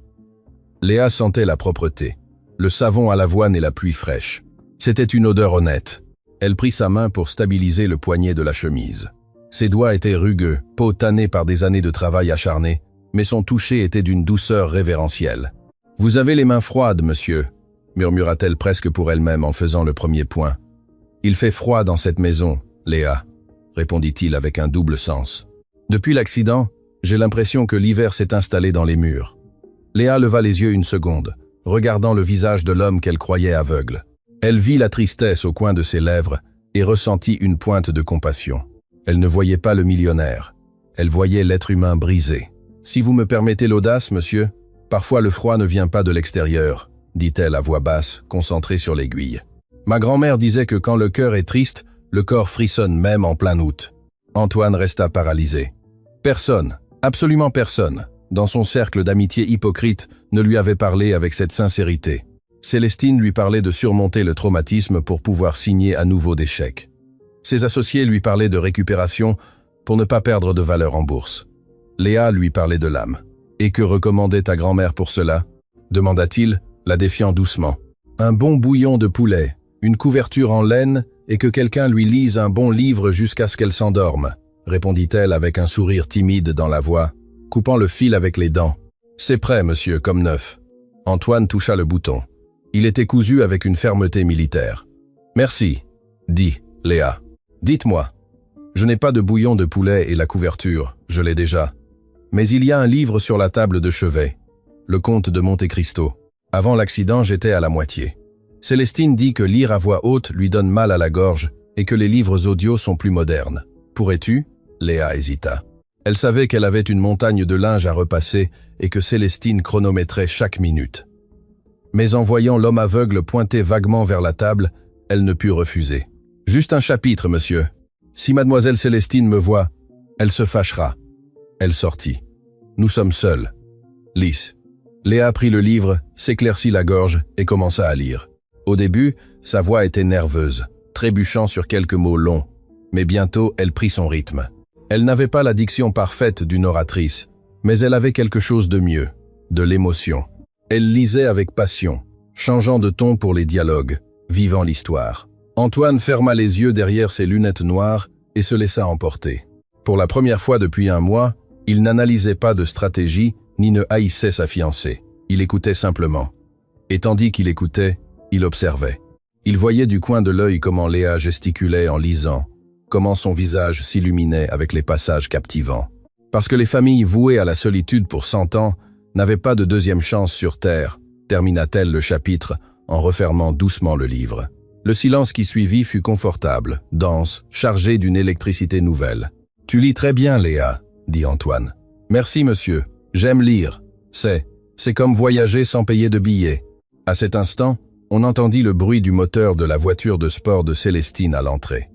Léa sentait la propreté, le savon à l'avoine et la pluie fraîche. C'était une odeur honnête. Elle prit sa main pour stabiliser le poignet de la chemise. Ses doigts étaient rugueux, peau tannée par des années de travail acharné, mais son toucher était d'une douceur révérentielle. « Vous avez les mains froides, monsieur », murmura-t-elle presque pour elle-même en faisant le premier point. « Il fait froid dans cette maison, Léa », répondit-il avec un double sens. « Depuis l'accident, j'ai l'impression que l'hiver s'est installé dans les murs. » Léa leva les yeux une seconde, regardant le visage de l'homme qu'elle croyait aveugle. Elle vit la tristesse au coin de ses lèvres et ressentit une pointe de compassion. Elle ne voyait pas le millionnaire. Elle voyait l'être humain brisé. « Si vous me permettez l'audace, monsieur, parfois le froid ne vient pas de l'extérieur, » dit-elle à voix basse, concentrée sur l'aiguille. « Ma grand-mère disait que quand le cœur est triste, le corps frissonne même en plein août. » Antoine resta paralysé. Personne, absolument personne, dans son cercle d'amitié hypocrite, ne lui avait parlé avec cette sincérité. Célestine lui parlait de surmonter le traumatisme pour pouvoir signer à nouveau des chèques. Ses associés lui parlaient de récupération pour ne pas perdre de valeur en bourse. Léa lui parlait de l'âme. « Et que recommandait ta grand-mère pour cela ?» demanda-t-il, la défiant doucement. « Un bon bouillon de poulet, une couverture en laine et que quelqu'un lui lise un bon livre jusqu'à ce qu'elle s'endorme, » répondit-elle avec un sourire timide dans la voix, coupant le fil avec les dents. « C'est prêt, monsieur, comme neuf. » Antoine toucha le bouton. Il était cousu avec une fermeté militaire. « Merci, » dit Léa. « Dites-moi. Je n'ai pas de bouillon de poulet et la couverture, je l'ai déjà. Mais il y a un livre sur la table de chevet, Le Comte de Monte Cristo. Avant l'accident, j'étais à la moitié. Célestine dit que lire à voix haute lui donne mal à la gorge et que les livres audio sont plus modernes. Pourrais-tu » Léa hésita. Elle savait qu'elle avait une montagne de linge à repasser et que Célestine chronométrait chaque minute. Mais en voyant l'homme aveugle pointer vaguement vers la table, elle ne put refuser. « Juste un chapitre, monsieur. Si mademoiselle Célestine me voit, elle se fâchera. » Elle sortit. « Nous sommes seuls. » Lys. Léa prit le livre, s'éclaircit la gorge et commença à lire. Au début, sa voix était nerveuse, trébuchant sur quelques mots longs, mais bientôt elle prit son rythme. Elle n'avait pas la diction parfaite d'une oratrice, mais elle avait quelque chose de mieux, de l'émotion. Elle lisait avec passion, changeant de ton pour les dialogues, vivant l'histoire. Antoine ferma les yeux derrière ses lunettes noires et se laissa emporter. Pour la première fois depuis un mois, il n'analysait pas de stratégie ni ne haïssait sa fiancée. Il écoutait simplement. Et tandis qu'il écoutait, il observait. Il voyait du coin de l'œil comment Léa gesticulait en lisant, comment son visage s'illuminait avec les passages captivants. Parce que les familles vouées à la solitude pour 100 ans n'avaient pas de deuxième chance sur Terre, termina-t-elle le chapitre en refermant doucement le livre. Le silence qui suivit fut confortable, dense, chargé d'une électricité nouvelle. « Tu lis très bien, Léa, » dit Antoine. « Merci, monsieur. J'aime lire. C'est comme voyager sans payer de billets. » À cet instant, on entendit le bruit du moteur de la voiture de sport de Célestine à l'entrée.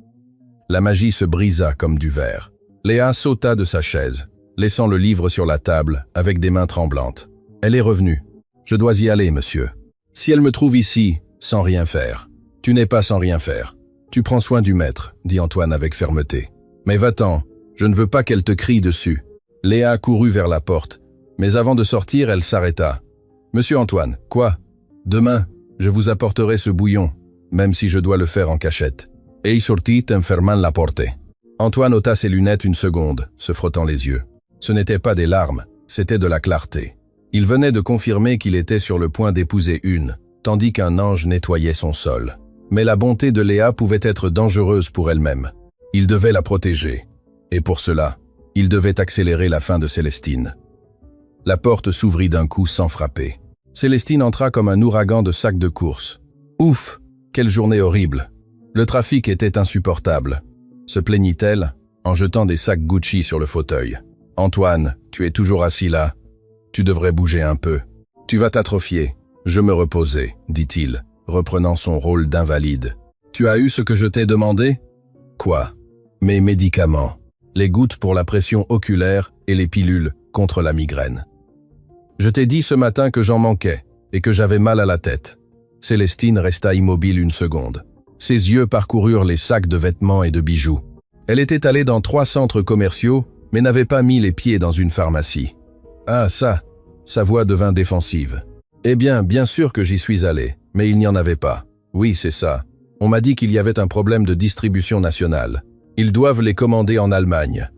La magie se brisa comme du verre. Léa sauta de sa chaise, laissant le livre sur la table avec des mains tremblantes. Elle est revenue. « Je dois y aller, monsieur. Si elle me trouve ici, sans rien faire. » « Tu n'es pas sans rien faire. » Tu prends soin du maître, dit Antoine avec fermeté. Mais va-t'en, je ne veux pas qu'elle te crie dessus. Léa courut vers la porte, mais avant de sortir, elle s'arrêta. Monsieur Antoine, quoi? Demain, je vous apporterai ce bouillon, même si je dois le faire en cachette. Et il sortit en fermant la porte. Antoine ôta ses lunettes une seconde, se frottant les yeux. Ce n'était pas des larmes, c'était de la clarté. Il venait de confirmer qu'il était sur le point d'épouser une, tandis qu'un ange nettoyait son sol. Mais la bonté de Léa pouvait être dangereuse pour elle-même. Il devait la protéger. Et pour cela, il devait accélérer la fin de Célestine. La porte s'ouvrit d'un coup sans frapper. Célestine entra comme un ouragan de sacs de course. Ouf, quelle journée horrible. Le trafic était insupportable. Se plaignit-elle, en jetant des sacs Gucci sur le fauteuil. Antoine, tu es toujours assis là. Tu devrais bouger un peu. Tu vas t'atrophier. Je me reposais, dit-il, reprenant son rôle d'invalide. Tu as eu ce que je t'ai demandé? Quoi? Mes médicaments. Les gouttes pour la pression oculaire et les pilules contre la migraine. Je t'ai dit ce matin que j'en manquais et que j'avais mal à la tête. Célestine resta immobile une seconde. Ses yeux parcoururent les sacs de vêtements et de bijoux. Elle était allée dans 3 centres commerciaux, mais n'avait pas mis les pieds dans une pharmacie. Ah ça, sa voix devint défensive. Eh bien sûr que j'y suis allé, mais il n'y en avait pas. Oui, c'est ça. On m'a dit qu'il y avait un problème de distribution nationale. Ils doivent les commander en Allemagne.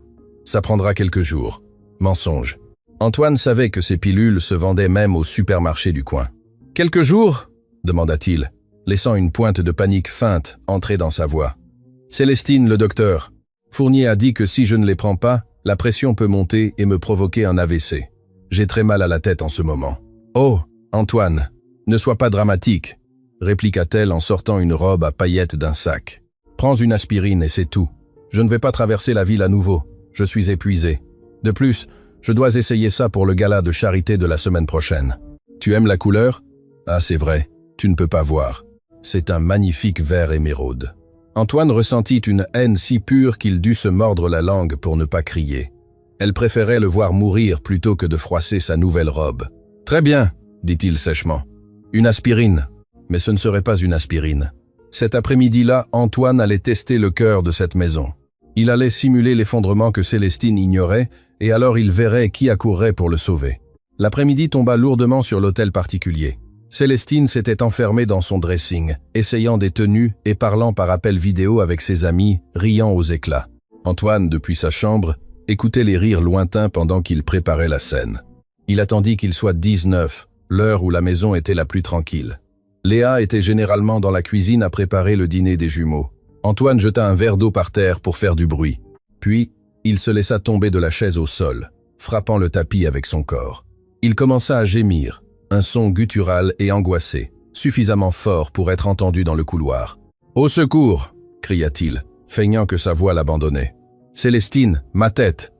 Ça prendra quelques jours. Mensonge. Antoine savait que ces pilules se vendaient même au supermarché du coin. « Quelques jours ?» demanda-t-il, laissant une pointe de panique feinte entrer dans sa voix. « Célestine, le docteur. Fournier a dit que si je ne les prends pas, la pression peut monter et me provoquer un AVC. J'ai très mal à la tête en ce moment. »« Oh, Antoine, ne sois pas dramatique, » répliqua-t-elle en sortant une robe à paillettes d'un sac. « Prends une aspirine et c'est tout. Je ne vais pas traverser la ville à nouveau. Je suis épuisé. De plus, je dois essayer ça pour le gala de charité de la semaine prochaine. Tu aimes la couleur? Ah, c'est vrai, tu ne peux pas voir. C'est un magnifique vert émeraude. » Antoine ressentit une haine si pure qu'il dut se mordre la langue pour ne pas crier. Elle préférait le voir mourir plutôt que de froisser sa nouvelle robe. « Très bien, » dit-il sèchement. « Une aspirine. » Mais ce ne serait pas une aspirine. Cet après-midi-là, Antoine allait tester le cœur de cette maison. Il allait simuler l'effondrement que Célestine ignorait, et alors il verrait qui accourrait pour le sauver. L'après-midi tomba lourdement sur l'hôtel particulier. Célestine s'était enfermée dans son dressing, essayant des tenues et parlant par appel vidéo avec ses amis, riant aux éclats. Antoine, depuis sa chambre, écoutait les rires lointains pendant qu'il préparait la scène. Il attendit qu'il soit 19, l'heure où la maison était la plus tranquille. Léa était généralement dans la cuisine à préparer le dîner des jumeaux. Antoine jeta un verre d'eau par terre pour faire du bruit. Puis, il se laissa tomber de la chaise au sol, frappant le tapis avec son corps. Il commença à gémir, un son guttural et angoissé, suffisamment fort pour être entendu dans le couloir. « Au secours !» cria-t-il, feignant que sa voix l'abandonnait. « Célestine, ma tête !»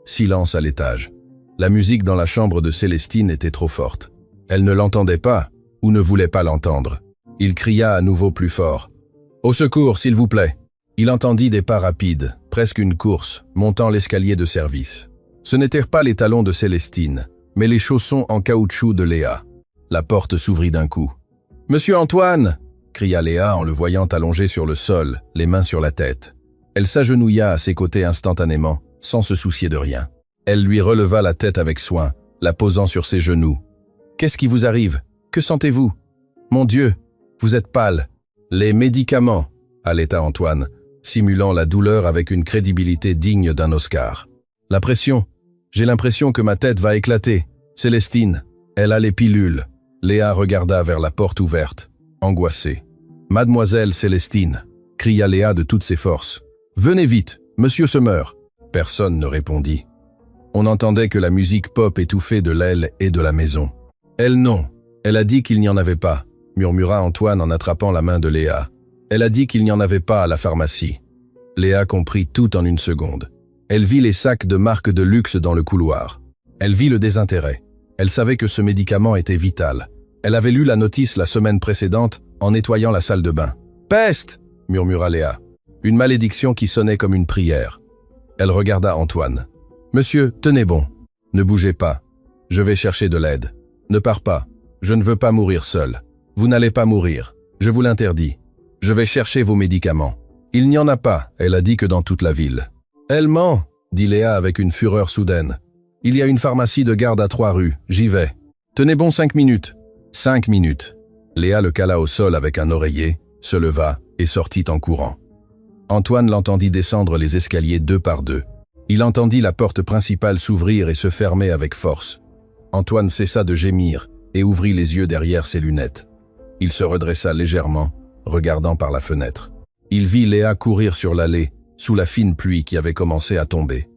Silence à l'étage. La musique dans la chambre de Célestine était trop forte. Elle ne l'entendait pas, ou ne voulait pas l'entendre. Il cria à nouveau plus fort. « Au secours, s'il vous plaît !» Il entendit des pas rapides, presque une course, montant l'escalier de service. Ce n'étaient pas les talons de Célestine, mais les chaussons en caoutchouc de Léa. La porte s'ouvrit d'un coup. « Monsieur Antoine !» cria Léa en le voyant allongé sur le sol, les mains sur la tête. Elle s'agenouilla à ses côtés instantanément, sans se soucier de rien. Elle lui releva la tête avec soin, la posant sur ses genoux. « Qu'est-ce qui vous arrive? Que sentez-vous? Mon Dieu, vous êtes pâle. Les médicaments, » allaita Antoine, simulant la douleur avec une crédibilité digne d'un Oscar. « La pression. J'ai l'impression que ma tête va éclater. Célestine, elle a les pilules. » Léa regarda vers la porte ouverte, angoissée. « Mademoiselle Célestine, » cria Léa de toutes ses forces. « Venez vite, monsieur se meurt. » Personne ne répondit. On entendait que la musique pop étouffait de l'aile et de la maison. « Elle non. Elle a dit qu'il n'y en avait pas, » murmura Antoine en attrapant la main de Léa. « Elle a dit qu'il n'y en avait pas à la pharmacie. » Léa comprit tout en une seconde. Elle vit les sacs de marque de luxe dans le couloir. Elle vit le désintérêt. Elle savait que ce médicament était vital. Elle avait lu la notice la semaine précédente en nettoyant la salle de bain. « Peste !» murmura Léa. Une malédiction qui sonnait comme une prière. Elle regarda Antoine. « Monsieur, tenez bon. Ne bougez pas. Je vais chercher de l'aide. Ne pars pas. Je ne veux pas mourir seul. Vous n'allez pas mourir. Je vous l'interdis. Je vais chercher vos médicaments. » Il n'y en a pas, elle a dit que dans toute la ville. Elle ment, dit Léa avec une fureur soudaine. Il y a une pharmacie de garde à 3 rues, j'y vais. Tenez bon 5 minutes. 5 minutes. Léa le cala au sol avec un oreiller, se leva et sortit en courant. Antoine l'entendit descendre les escaliers 2 par 2. Il entendit la porte principale s'ouvrir et se fermer avec force. Antoine cessa de gémir et ouvrit les yeux derrière ses lunettes. Il se redressa légèrement, regardant par la fenêtre. Il vit Léa courir sur l'allée, sous la fine pluie qui avait commencé à tomber.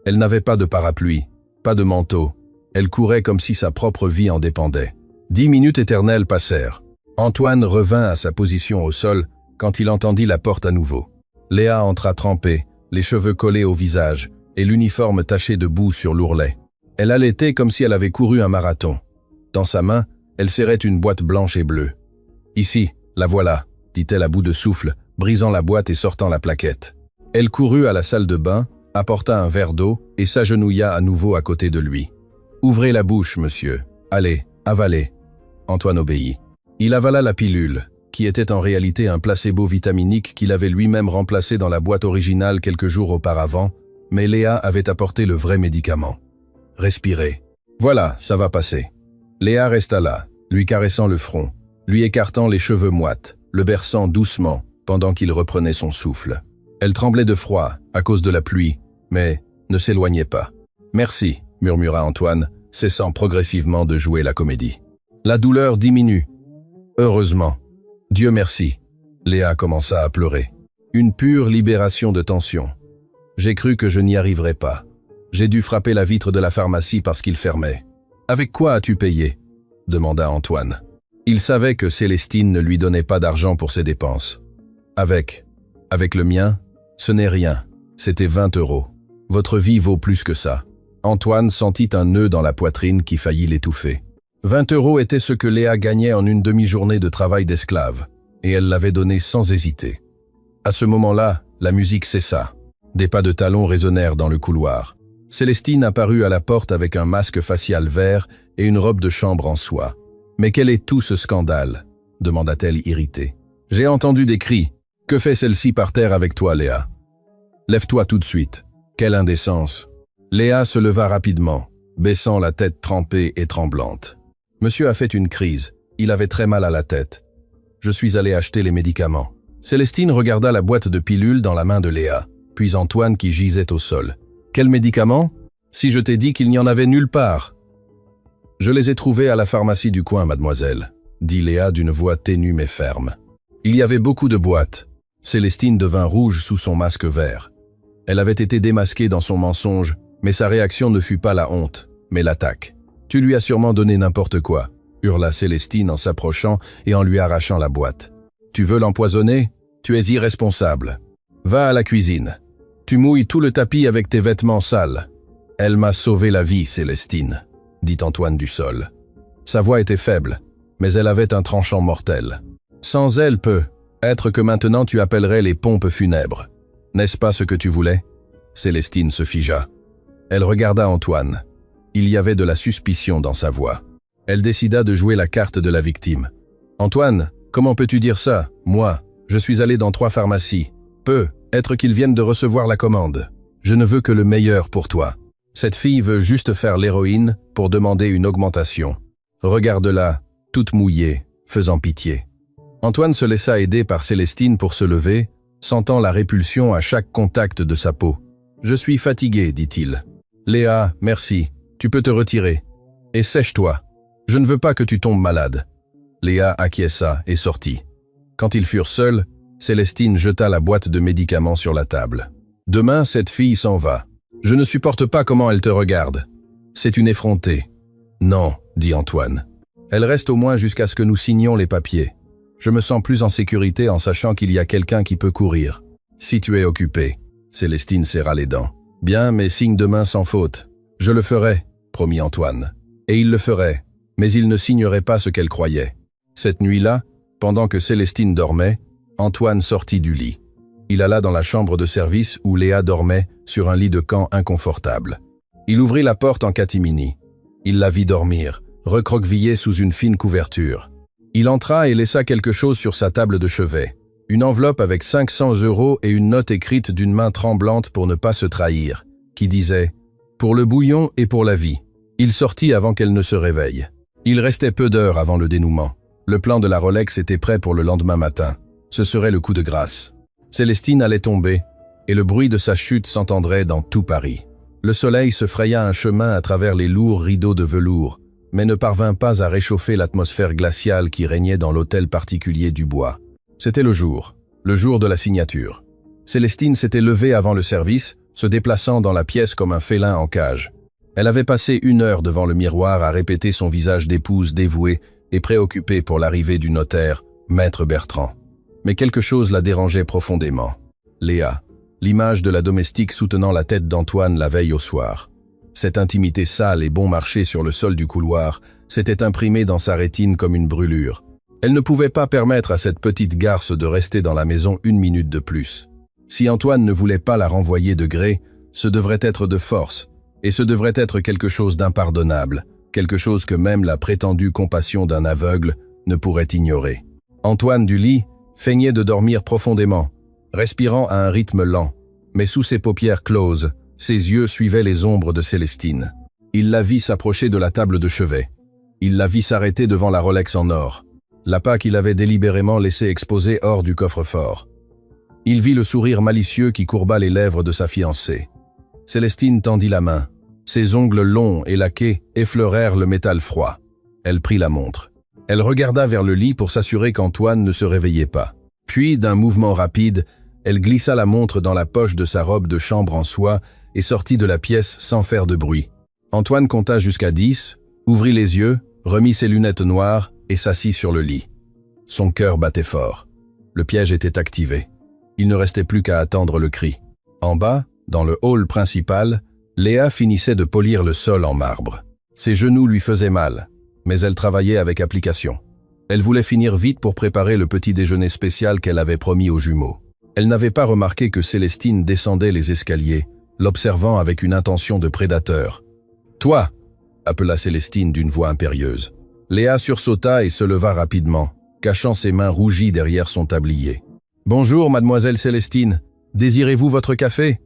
Elle n'avait pas de parapluie, pas de manteau. Elle courait comme si sa propre vie en dépendait. 10 minutes éternelles passèrent. Antoine revint à sa position au sol quand il entendit la porte à nouveau. Léa entra trempée, les cheveux collés au visage et l'uniforme taché de boue sur l'ourlet. Elle allaitait comme si elle avait couru un marathon. Dans sa main, elle serrait une boîte blanche et bleue. « Ici, la voilà », dit-elle à bout de souffle, brisant la boîte et sortant la plaquette. Elle courut à la salle de bain, apporta un verre d'eau et s'agenouilla à nouveau à côté de lui. « Ouvrez la bouche, monsieur. Allez, avalez. » Antoine obéit. Il avala la pilule, qui était en réalité un placebo vitaminique qu'il avait lui-même remplacé dans la boîte originale quelques jours auparavant, mais Léa avait apporté le vrai médicament. Respirez. Voilà, ça va passer. Léa resta là, lui caressant le front, lui écartant les cheveux moites, le berçant doucement, pendant qu'il reprenait son souffle. Elle tremblait de froid, à cause de la pluie, mais ne s'éloignait pas. « Merci », murmura Antoine, cessant progressivement de jouer la comédie. La douleur diminue. Heureusement. Dieu merci. Léa commença à pleurer. Une pure libération de tension. J'ai cru que je n'y arriverais pas. J'ai dû frapper la vitre de la pharmacie parce qu'il fermait. Avec quoi as-tu payé ? Demanda Antoine. Il savait que Célestine ne lui donnait pas d'argent pour ses dépenses. Avec le mien, ce n'est rien. C'était 20 €. Votre vie vaut plus que ça. Antoine sentit un nœud dans la poitrine qui faillit l'étouffer. 20 € était ce que Léa gagnait en une demi-journée de travail d'esclave, et elle l'avait donné sans hésiter. À ce moment-là, la musique cessa. Des pas de talons résonnèrent dans le couloir. Célestine apparut à la porte avec un masque facial vert et une robe de chambre en soie. « Mais quel est tout ce scandale ?» demanda-t-elle irritée. « J'ai entendu des cris. Que fait celle-ci par terre avec toi, Léa ? Lève-toi tout de suite. Quelle indécence !» Léa se leva rapidement, baissant la tête trempée et tremblante. « Monsieur a fait une crise. Il avait très mal à la tête. Je suis allé acheter les médicaments. » Célestine regarda la boîte de pilules dans la main de Léa, puis Antoine qui gisait au sol. « Quels médicaments ? Si je t'ai dit qu'il n'y en avait nulle part !»« Je les ai trouvés à la pharmacie du coin, mademoiselle, » dit Léa d'une voix ténue mais ferme. Il y avait beaucoup de boîtes. Célestine devint rouge sous son masque vert. Elle avait été démasquée dans son mensonge, mais sa réaction ne fut pas la honte, mais l'attaque. « Tu lui as sûrement donné n'importe quoi !» hurla Célestine en s'approchant et en lui arrachant la boîte. « Tu veux l'empoisonner ? Tu es irresponsable. Va à la cuisine. Tu mouilles tout le tapis avec tes vêtements sales. » « Elle m'a sauvé la vie, Célestine, » dit Antoine du sol. Sa voix était faible, mais elle avait un tranchant mortel. « Sans elle peut-être que maintenant tu appellerais les pompes funèbres. N'est-ce pas ce que tu voulais ?» Célestine se figea. Elle regarda Antoine. Il y avait de la suspicion dans sa voix. Elle décida de jouer la carte de la victime. « Antoine, comment peux-tu dire ça ? Moi, je suis allé dans 3 pharmacies. Peut-être qu'ils viennent de recevoir la commande. Je ne veux que le meilleur pour toi. Cette fille veut juste faire l'héroïne pour demander une augmentation. Regarde-la, toute mouillée, faisant pitié. » Antoine se laissa aider par Célestine pour se lever, sentant la répulsion à chaque contact de sa peau. « Je suis fatigué, dit-il. Léa, merci, tu peux te retirer. Et sèche-toi. Je ne veux pas que tu tombes malade. » Léa acquiesça et sortit. Quand ils furent seuls, Célestine jeta la boîte de médicaments sur la table. « Demain, cette fille s'en va. Je ne supporte pas comment elle te regarde. C'est une effrontée. »« Non, » dit Antoine. « Elle reste au moins jusqu'à ce que nous signions les papiers. Je me sens plus en sécurité en sachant qu'il y a quelqu'un qui peut courir. Si tu es occupé. » Célestine serra les dents. « Bien, mais signe demain sans faute. »« Je le ferai, » promit Antoine. Et il le ferait, mais il ne signerait pas ce qu'elle croyait. Cette nuit-là, pendant que Célestine dormait, Antoine sortit du lit. Il alla dans la chambre de service où Léa dormait sur un lit de camp inconfortable. Il ouvrit la porte en catimini. Il la vit dormir, recroquevillée sous une fine couverture. Il entra et laissa quelque chose sur sa table de chevet. Une enveloppe avec 500 € et une note écrite d'une main tremblante pour ne pas se trahir, qui disait « Pour le bouillon et pour la vie ». Il sortit avant qu'elle ne se réveille. Il restait peu d'heures avant le dénouement. Le plan de la Rolex était prêt pour le lendemain matin. Ce serait le coup de grâce. Célestine allait tomber, et le bruit de sa chute s'entendrait dans tout Paris. Le soleil se fraya un chemin à travers les lourds rideaux de velours, mais ne parvint pas à réchauffer l'atmosphère glaciale qui régnait dans l'hôtel particulier du Bois. C'était le jour de la signature. Célestine s'était levée avant le service, se déplaçant dans la pièce comme un félin en cage. Elle avait passé 1 heure devant le miroir à répéter son visage d'épouse dévouée et préoccupée pour l'arrivée du notaire, Maître Bertrand. Mais quelque chose la dérangeait profondément. Léa, l'image de la domestique soutenant la tête d'Antoine la veille au soir. Cette intimité sale et bon marché sur le sol du couloir s'était imprimée dans sa rétine comme une brûlure. Elle ne pouvait pas permettre à cette petite garce de rester dans la maison 1 minute de plus. Si Antoine ne voulait pas la renvoyer de gré, ce devrait être de force, et ce devrait être quelque chose d'impardonnable, quelque chose que même la prétendue compassion d'un aveugle ne pourrait ignorer. Antoine du lit feignait de dormir profondément, respirant à un rythme lent, mais sous ses paupières closes, ses yeux suivaient les ombres de Célestine. Il la vit s'approcher de la table de chevet. Il la vit s'arrêter devant la Rolex en or, l'appât qu'il avait délibérément laissé exposer hors du coffre-fort. Il vit le sourire malicieux qui courba les lèvres de sa fiancée. Célestine tendit la main. Ses ongles longs et laqués effleurèrent le métal froid. Elle prit la montre. Elle regarda vers le lit pour s'assurer qu'Antoine ne se réveillait pas. Puis, d'un mouvement rapide, elle glissa la montre dans la poche de sa robe de chambre en soie et sortit de la pièce sans faire de bruit. Antoine compta jusqu'à 10, ouvrit les yeux, remit ses lunettes noires et s'assit sur le lit. Son cœur battait fort. Le piège était activé. Il ne restait plus qu'à attendre le cri. En bas, dans le hall principal, Léa finissait de polir le sol en marbre. Ses genoux lui faisaient mal, mais elle travaillait avec application. Elle voulait finir vite pour préparer le petit déjeuner spécial qu'elle avait promis aux jumeaux. Elle n'avait pas remarqué que Célestine descendait les escaliers, l'observant avec une intention de prédateur. « Toi !» appela Célestine d'une voix impérieuse. Léa sursauta et se leva rapidement, cachant ses mains rougies derrière son tablier. « Bonjour, mademoiselle Célestine. Désirez-vous votre café ?»«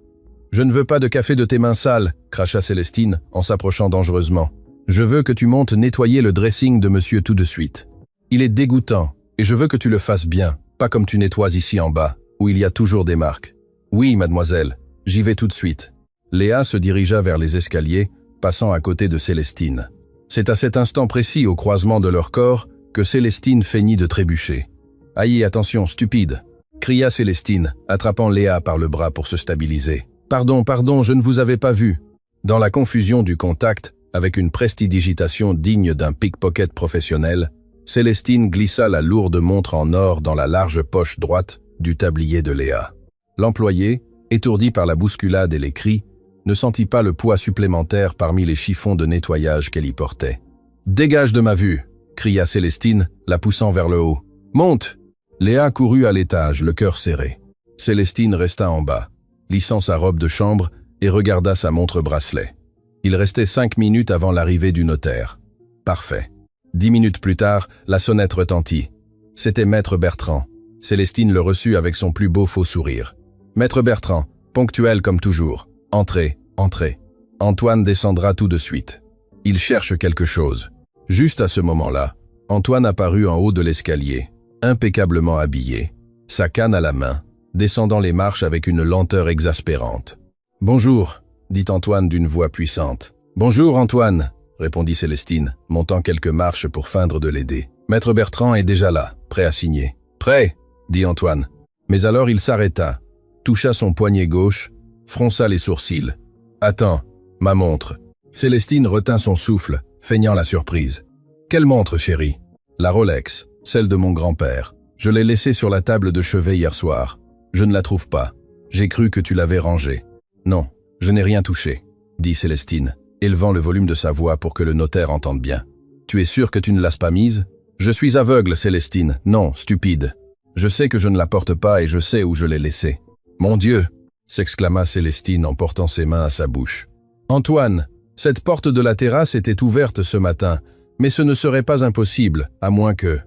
Je ne veux pas de café de tes mains sales, » cracha Célestine en s'approchant dangereusement. « Je veux que tu montes nettoyer le dressing de monsieur tout de suite. Il est dégoûtant, et je veux que tu le fasses bien, pas comme tu nettoies ici en bas, où il y a toujours des marques. »« Oui, mademoiselle, j'y vais tout de suite. » Léa se dirigea vers les escaliers, passant à côté de Célestine. C'est à cet instant précis, au croisement de leurs corps, que Célestine feignit de trébucher. « Aïe, attention, stupide !» cria Célestine, attrapant Léa par le bras pour se stabiliser. « Pardon, je ne vous avais pas vu. » Dans la confusion du contact, avec une prestidigitation digne d'un pickpocket professionnel, Célestine glissa la lourde montre en or dans la large poche droite du tablier de Léa. L'employé, étourdi par la bousculade et les cris, ne sentit pas le poids supplémentaire parmi les chiffons de nettoyage qu'elle y portait. « Dégage de ma vue !» cria Célestine, la poussant vers le haut. « Monte !» Léa courut à l'étage, le cœur serré. Célestine resta en bas, lissant sa robe de chambre et regarda sa montre-bracelet. Il restait 5 minutes avant l'arrivée du notaire. Parfait. 10 minutes plus tard, la sonnette retentit. C'était Maître Bertrand. Célestine le reçut avec son plus beau faux sourire. « Maître Bertrand, ponctuel comme toujours. Entrez, entrez. Antoine descendra tout de suite. Il cherche quelque chose. » Juste à ce moment-là, Antoine apparut en haut de l'escalier, impeccablement habillé, sa canne à la main, descendant les marches avec une lenteur exaspérante. « Bonjour », dit Antoine d'une voix puissante. « Bonjour Antoine », répondit Célestine, montant quelques marches pour feindre de l'aider. « Maître Bertrand est déjà là, prêt à signer. »« Prêt », dit Antoine. Mais alors il s'arrêta, toucha son poignet gauche, fronça les sourcils. « Attends, ma montre. » Célestine retint son souffle, feignant la surprise. « Quelle montre, chérie ?»« La Rolex, celle de mon grand-père. Je l'ai laissée sur la table de chevet hier soir. Je ne la trouve pas. J'ai cru que tu l'avais rangée. »« Non, je n'ai rien touché, » dit Célestine, élevant le volume de sa voix pour que le notaire entende bien. « Tu es sûr que tu ne l'as pas mise ?»« Je suis aveugle, Célestine. Non, stupide. Je sais que je ne la porte pas et je sais où je l'ai laissée. »« Mon Dieu !» s'exclama Célestine en portant ses mains à sa bouche. « Antoine, cette porte de la terrasse était ouverte ce matin, mais ce ne serait pas impossible, à moins que... »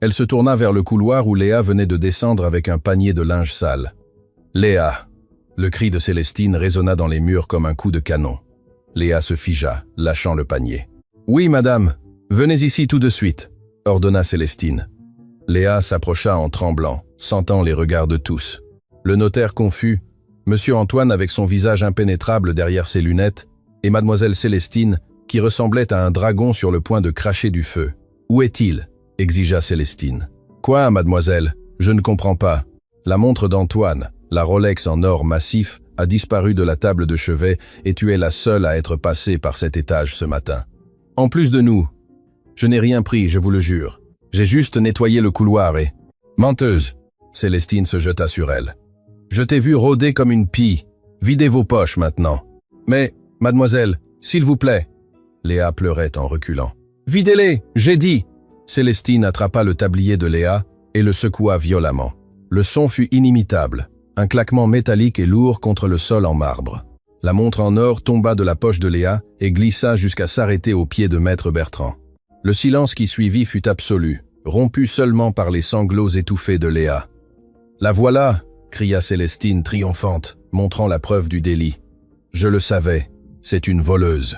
Elle se tourna vers le couloir où Léa venait de descendre avec un panier de linge sale. « Léa !» Le cri de Célestine résonna dans les murs comme un coup de canon. Léa se figea, lâchant le panier. « Oui, madame, venez ici tout de suite !» ordonna Célestine. Léa s'approcha en tremblant, sentant les regards de tous. Le notaire confus, Monsieur Antoine avec son visage impénétrable derrière ses lunettes, et mademoiselle Célestine, qui ressemblait à un dragon sur le point de cracher du feu. « Où est-il » exigea Célestine. « Quoi, mademoiselle? Je ne comprends pas. » La montre d'Antoine, la Rolex en or massif, a disparu de la table de chevet et tu es la seule à être passée par cet étage ce matin. En plus de nous, je n'ai rien pris, je vous le jure. J'ai juste nettoyé le couloir et... Menteuse! Célestine se jeta sur elle. Je t'ai vu rôder comme une pie. Videz vos poches maintenant. Mais, mademoiselle, s'il vous plaît. Léa pleurait en reculant. Videz-les, j'ai dit! Célestine attrapa le tablier de Léa et le secoua violemment. Le son fut inimitable, un claquement métallique et lourd contre le sol en marbre. La montre en or tomba de la poche de Léa et glissa jusqu'à s'arrêter aux pieds de maître Bertrand. Le silence qui suivit fut absolu, rompu seulement par les sanglots étouffés de Léa. « La voilà !» cria Célestine triomphante, montrant la preuve du délit. « Je le savais, c'est une voleuse.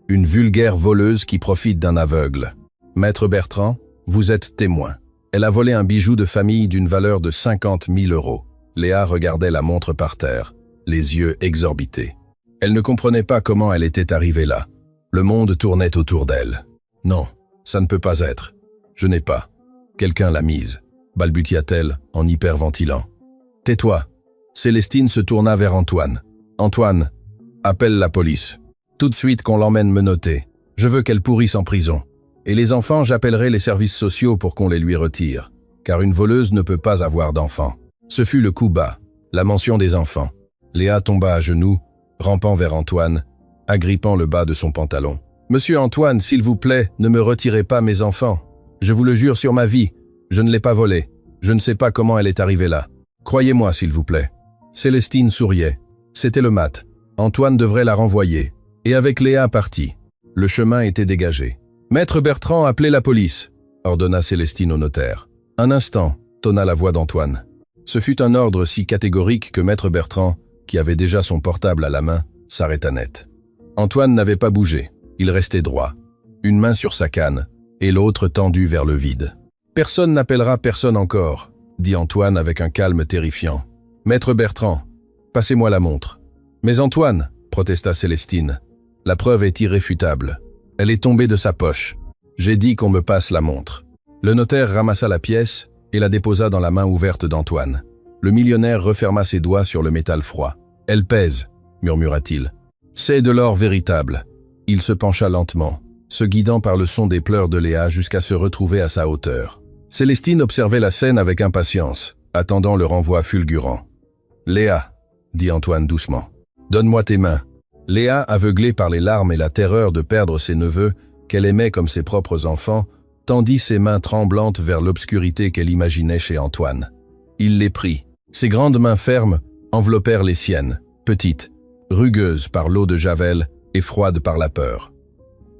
Une vulgaire voleuse qui profite d'un aveugle. Maître Bertrand, vous êtes témoin. Elle a volé un bijou de famille d'une valeur de 50 000 €. Léa regardait la montre par terre, les yeux exorbités. Elle ne comprenait pas comment elle était arrivée là. Le monde tournait autour d'elle. « Non, ça ne peut pas être. Je n'ai pas. Quelqu'un l'a mise, » balbutia-t-elle en hyperventilant. « Tais-toi. » Célestine se tourna vers Antoine. « Antoine, appelle la police. Tout de suite qu'on l'emmène menotter. Je veux qu'elle pourrisse en prison. Et les enfants, j'appellerai les services sociaux pour qu'on les lui retire. Car une voleuse ne peut pas avoir d'enfants. » Ce fut le coup bas, la mention des enfants. Léa tomba à genoux, rampant vers Antoine, agrippant le bas de son pantalon. « Monsieur Antoine, s'il vous plaît, ne me retirez pas mes enfants. Je vous le jure sur ma vie, je ne l'ai pas volée. Je ne sais pas comment elle est arrivée là. Croyez-moi, s'il vous plaît. » Célestine souriait. C'était le mat. Antoine devrait la renvoyer. Et avec Léa partie. Le chemin était dégagé. « Maître Bertrand, appelez la police !» ordonna Célestine au notaire. « Un instant !» tonna la voix d'Antoine. Ce fut un ordre si catégorique que Maître Bertrand, qui avait déjà son portable à la main, s'arrêta net. Antoine n'avait pas bougé. Il restait droit, une main sur sa canne, et l'autre tendue vers le vide. « Personne n'appellera personne encore », dit Antoine avec un calme terrifiant. « Maître Bertrand, passez-moi la montre. »« Mais Antoine, » protesta Célestine, « la preuve est irréfutable. Elle est tombée de sa poche. J'ai dit qu'on me passe la montre. » Le notaire ramassa la pièce et la déposa dans la main ouverte d'Antoine. Le millionnaire referma ses doigts sur le métal froid. « Elle pèse », murmura-t-il. « C'est de l'or véritable. » Il se pencha lentement, se guidant par le son des pleurs de Léa jusqu'à se retrouver à sa hauteur. Célestine observait la scène avec impatience, attendant le renvoi fulgurant. « Léa », dit Antoine doucement, « donne-moi tes mains. » Léa, aveuglée par les larmes et la terreur de perdre ses neveux, qu'elle aimait comme ses propres enfants, tendit ses mains tremblantes vers l'obscurité qu'elle imaginait chez Antoine. Il les prit. Ses grandes mains fermes enveloppèrent les siennes, petites, rugueuses par l'eau de Javel et froides par la peur.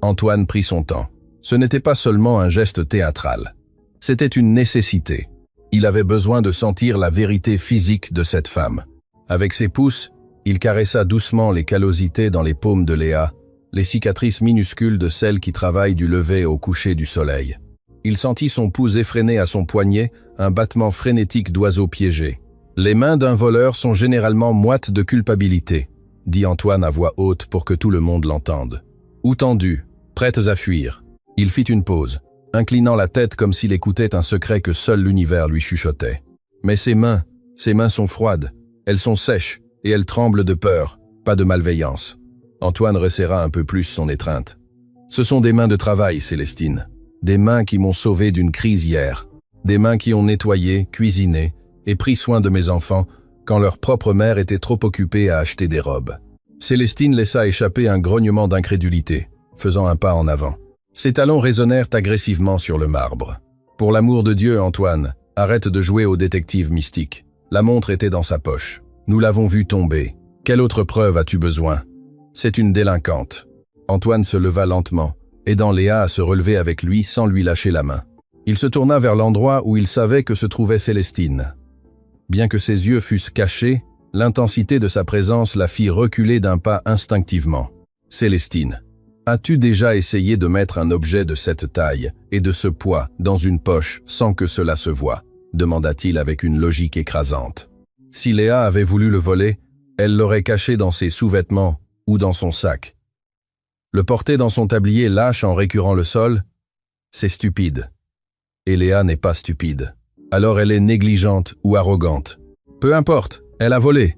Antoine prit son temps. Ce n'était pas seulement un geste théâtral. C'était une nécessité. Il avait besoin de sentir la vérité physique de cette femme. Avec ses pouces, il caressa doucement les callosités dans les paumes de Léa, les cicatrices minuscules de celle qui travaille du lever au coucher du soleil. Il sentit son pouls effréné à son poignet, un battement frénétique d'oiseau piégé. « Les mains d'un voleur sont généralement moites de culpabilité », dit Antoine à voix haute pour que tout le monde l'entende. Ou tendues, prêtes à fuir. Il fit une pause, inclinant la tête comme s'il écoutait un secret que seul l'univers lui chuchotait. Mais ses mains sont froides, elles sont sèches, et elles tremblent de peur, pas de malveillance. Antoine resserra un peu plus son étreinte. « Ce sont des mains de travail, Célestine. Des mains qui m'ont sauvé d'une crise hier. Des mains qui ont nettoyé, cuisiné et pris soin de mes enfants quand leur propre mère était trop occupée à acheter des robes. » Célestine laissa échapper un grognement d'incrédulité, faisant un pas en avant. Ses talons résonnèrent agressivement sur le marbre. « Pour l'amour de Dieu, Antoine, arrête de jouer au détective mystique. La montre était dans sa poche. Nous l'avons vue tomber. Quelle autre preuve as-tu besoin ? C'est une délinquante. » Antoine se leva lentement, aidant Léa à se relever avec lui sans lui lâcher la main. « Il se tourna vers l'endroit où il savait que se trouvait Célestine. Bien que ses yeux fussent cachés, l'intensité de sa présence la fit reculer d'un pas instinctivement. « Célestine, as-tu déjà essayé de mettre un objet de cette taille et de ce poids dans une poche sans que cela se voie ?» demanda-t-il avec une logique écrasante. Si Léa avait voulu le voler, elle l'aurait caché dans ses sous-vêtements ou dans son sac. Le porter dans son tablier lâche en récurant le sol, c'est stupide. Et Léa n'est pas stupide. Alors elle est négligente ou arrogante. Peu importe, elle a volé,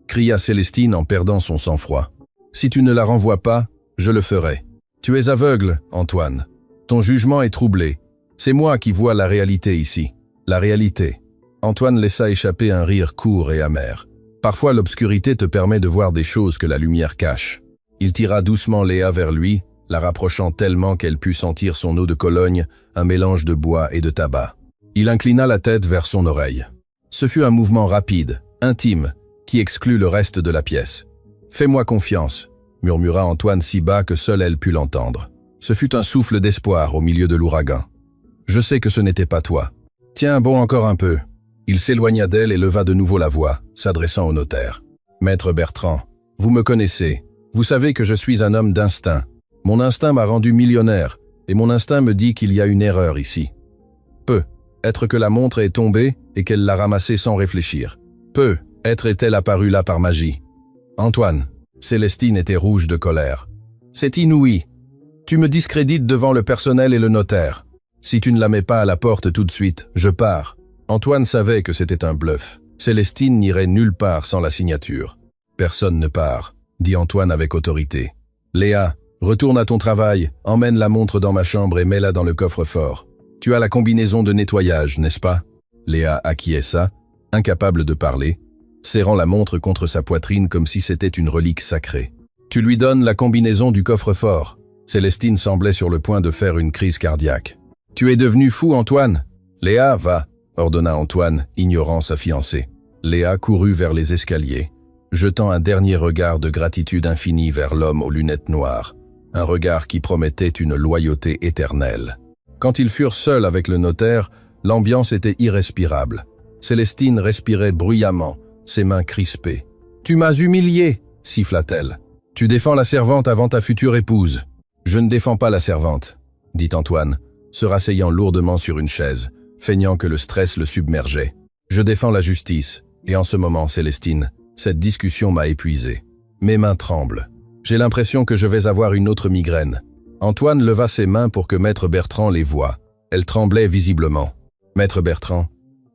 cria Célestine en perdant son sang-froid. Si tu ne la renvoies pas, je le ferai. Tu es aveugle, Antoine. Ton jugement est troublé. C'est moi qui vois la réalité ici. La réalité. Antoine laissa échapper un rire court et amer. Parfois l'obscurité te permet de voir des choses que la lumière cache. Il tira doucement Léa vers lui, la rapprochant tellement qu'elle put sentir son eau de Cologne, un mélange de bois et de tabac. Il inclina la tête vers son oreille. Ce fut un mouvement rapide, intime, qui exclut le reste de la pièce. « Fais-moi confiance », murmura Antoine si bas que seule elle put l'entendre. Ce fut un souffle d'espoir au milieu de l'ouragan. « Je sais que ce n'était pas toi. Tiens bon encore un peu. » Il s'éloigna d'elle et leva de nouveau la voix, s'adressant au notaire. « Maître Bertrand, vous me connaissez. Vous savez que je suis un homme d'instinct. Mon instinct m'a rendu millionnaire, et mon instinct me dit qu'il y a une erreur ici. Peu, être que la montre est tombée et qu'elle l'a ramassée sans réfléchir. Peu, être est-elle apparue là par magie. Antoine, Célestine était rouge de colère. C'est inouï. Tu me discrédites devant le personnel et le notaire. Si tu ne la mets pas à la porte tout de suite, je pars. Antoine savait que c'était un bluff. Célestine n'irait nulle part sans la signature. Personne ne part, dit Antoine avec autorité. Léa, retourne à ton travail, emmène la montre dans ma chambre et mets-la dans le coffre-fort. Tu as la combinaison de nettoyage, n'est-ce pas? Léa acquiesça, incapable de parler, serrant la montre contre sa poitrine comme si c'était une relique sacrée. Tu lui donnes la combinaison du coffre-fort. Célestine semblait sur le point de faire une crise cardiaque. Tu es devenu fou, Antoine? Léa, va, ordonna Antoine, ignorant sa fiancée. Léa courut vers les escaliers, jetant un dernier regard de gratitude infinie vers l'homme aux lunettes noires, un regard qui promettait une loyauté éternelle. Quand ils furent seuls avec le notaire, l'ambiance était irrespirable. Célestine respirait bruyamment, ses mains crispées. « Tu m'as humilié !» siffla-t-elle. « Tu défends la servante avant ta future épouse. »« Je ne défends pas la servante, » dit Antoine, se rasseyant lourdement sur une chaise, feignant que le stress le submergeait. « Je défends la justice, et en ce moment, Célestine, cette discussion m'a épuisé. Mes mains tremblent. J'ai l'impression que je vais avoir une autre migraine. » Antoine leva ses mains pour que Maître Bertrand les voie. Elles tremblaient visiblement. « Maître Bertrand,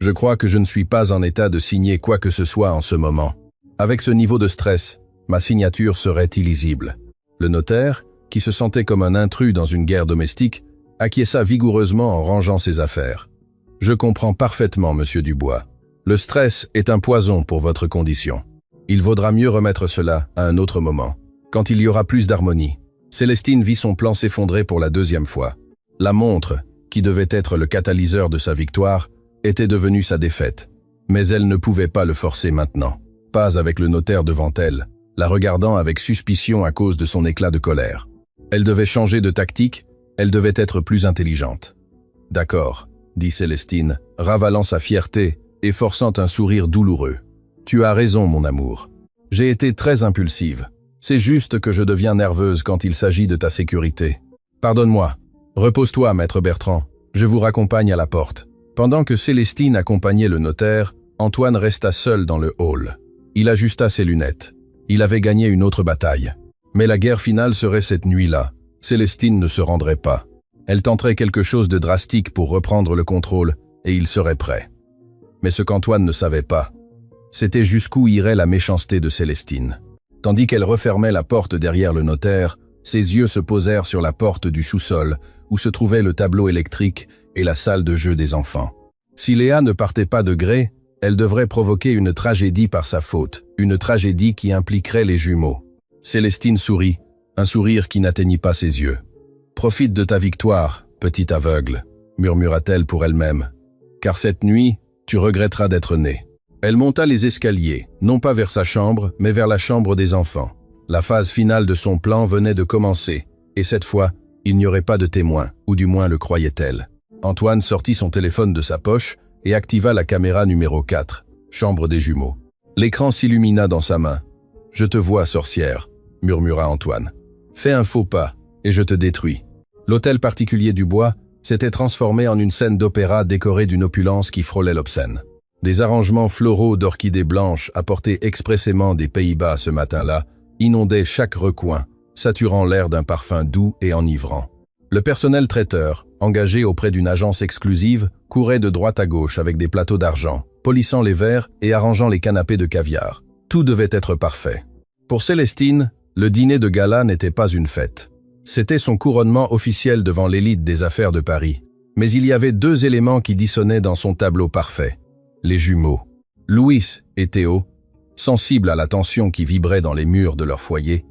je crois que je ne suis pas en état de signer quoi que ce soit en ce moment. Avec ce niveau de stress, ma signature serait illisible. » Le notaire, qui se sentait comme un intrus dans une guerre domestique, acquiesça vigoureusement en rangeant ses affaires. « Je comprends parfaitement, monsieur Dubois. Le stress est un poison pour votre condition. Il vaudra mieux remettre cela à un autre moment, quand il y aura plus d'harmonie. » Célestine vit son plan s'effondrer pour la deuxième fois. La montre, qui devait être le catalyseur de sa victoire, était devenue sa défaite. Mais elle ne pouvait pas le forcer maintenant. Pas avec le notaire devant elle, la regardant avec suspicion à cause de son éclat de colère. Elle devait changer de tactique, elle devait être plus intelligente. « D'accord, » dit Célestine, ravalant sa fierté et forçant un sourire douloureux. « Tu as raison, mon amour. J'ai été très impulsive. C'est juste que je deviens nerveuse quand il s'agit de ta sécurité. Pardonne-moi. Repose-toi, maître Bertrand. Je vous raccompagne à la porte. » Pendant que Célestine accompagnait le notaire, Antoine resta seul dans le hall. Il ajusta ses lunettes. Il avait gagné une autre bataille. Mais la guerre finale serait cette nuit-là. Célestine ne se rendrait pas. Elle tenterait quelque chose de drastique pour reprendre le contrôle, et il serait prêt. Mais ce qu'Antoine ne savait pas, c'était jusqu'où irait la méchanceté de Célestine. Tandis qu'elle refermait la porte derrière le notaire, ses yeux se posèrent sur la porte du sous-sol, où se trouvait le tableau électrique et la salle de jeu des enfants. Si Léa ne partait pas de gré, elle devrait provoquer une tragédie par sa faute, une tragédie qui impliquerait les jumeaux. Célestine sourit, un sourire qui n'atteignit pas ses yeux. « Profite de ta victoire, petite aveugle », murmura-t-elle pour elle-même, « car cette nuit, tu regretteras d'être née. » Elle monta les escaliers, non pas vers sa chambre, mais vers la chambre des enfants. La phase finale de son plan venait de commencer, et cette fois, il n'y aurait pas de témoin, ou du moins le croyait-elle. Antoine sortit son téléphone de sa poche et activa la caméra numéro 4, chambre des jumeaux. L'écran s'illumina dans sa main. « Je te vois, sorcière », murmura Antoine. « Fais un faux pas, et je te détruis. » L'hôtel particulier du Bois s'était transformé en une scène d'opéra décorée d'une opulence qui frôlait l'obscène. Des arrangements floraux d'orchidées blanches apportés expressément des Pays-Bas ce matin-là inondaient chaque recoin, saturant l'air d'un parfum doux et enivrant. Le personnel traiteur, engagé auprès d'une agence exclusive, courait de droite à gauche avec des plateaux d'argent, polissant les verres et arrangeant les canapés de caviar. Tout devait être parfait. Pour Célestine, le dîner de gala n'était pas une fête. C'était son couronnement officiel devant l'élite des affaires de Paris. Mais il y avait deux éléments qui dissonnaient dans son tableau parfait. Les jumeaux. Louis et Théo, sensibles à la tension qui vibrait dans les murs de leur foyer,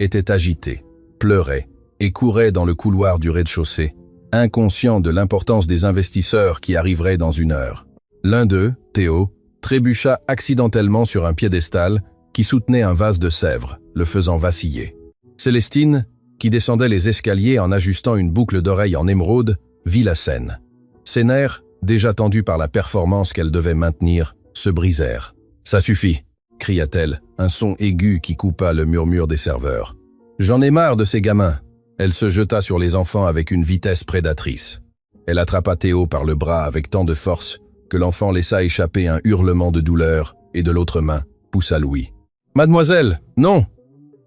étaient agités, pleuraient et couraient dans le couloir du rez-de-chaussée, inconscients de l'importance des investisseurs qui arriveraient dans une heure. L'un d'eux, Théo, trébucha accidentellement sur un piédestal qui soutenait un vase de sèvres, le faisant vaciller. Célestine, qui descendait les escaliers en ajustant une boucle d'oreille en émeraude, vit la scène. Ses nerfs, déjà tendus par la performance qu'elle devait maintenir, se brisèrent. « Ça suffit !» cria-t-elle, un son aigu qui coupa le murmure des serveurs. « J'en ai marre de ces gamins !» Elle se jeta sur les enfants avec une vitesse prédatrice. Elle attrapa Théo par le bras avec tant de force que l'enfant laissa échapper un hurlement de douleur et de l'autre main poussa Louis. « Mademoiselle, non !»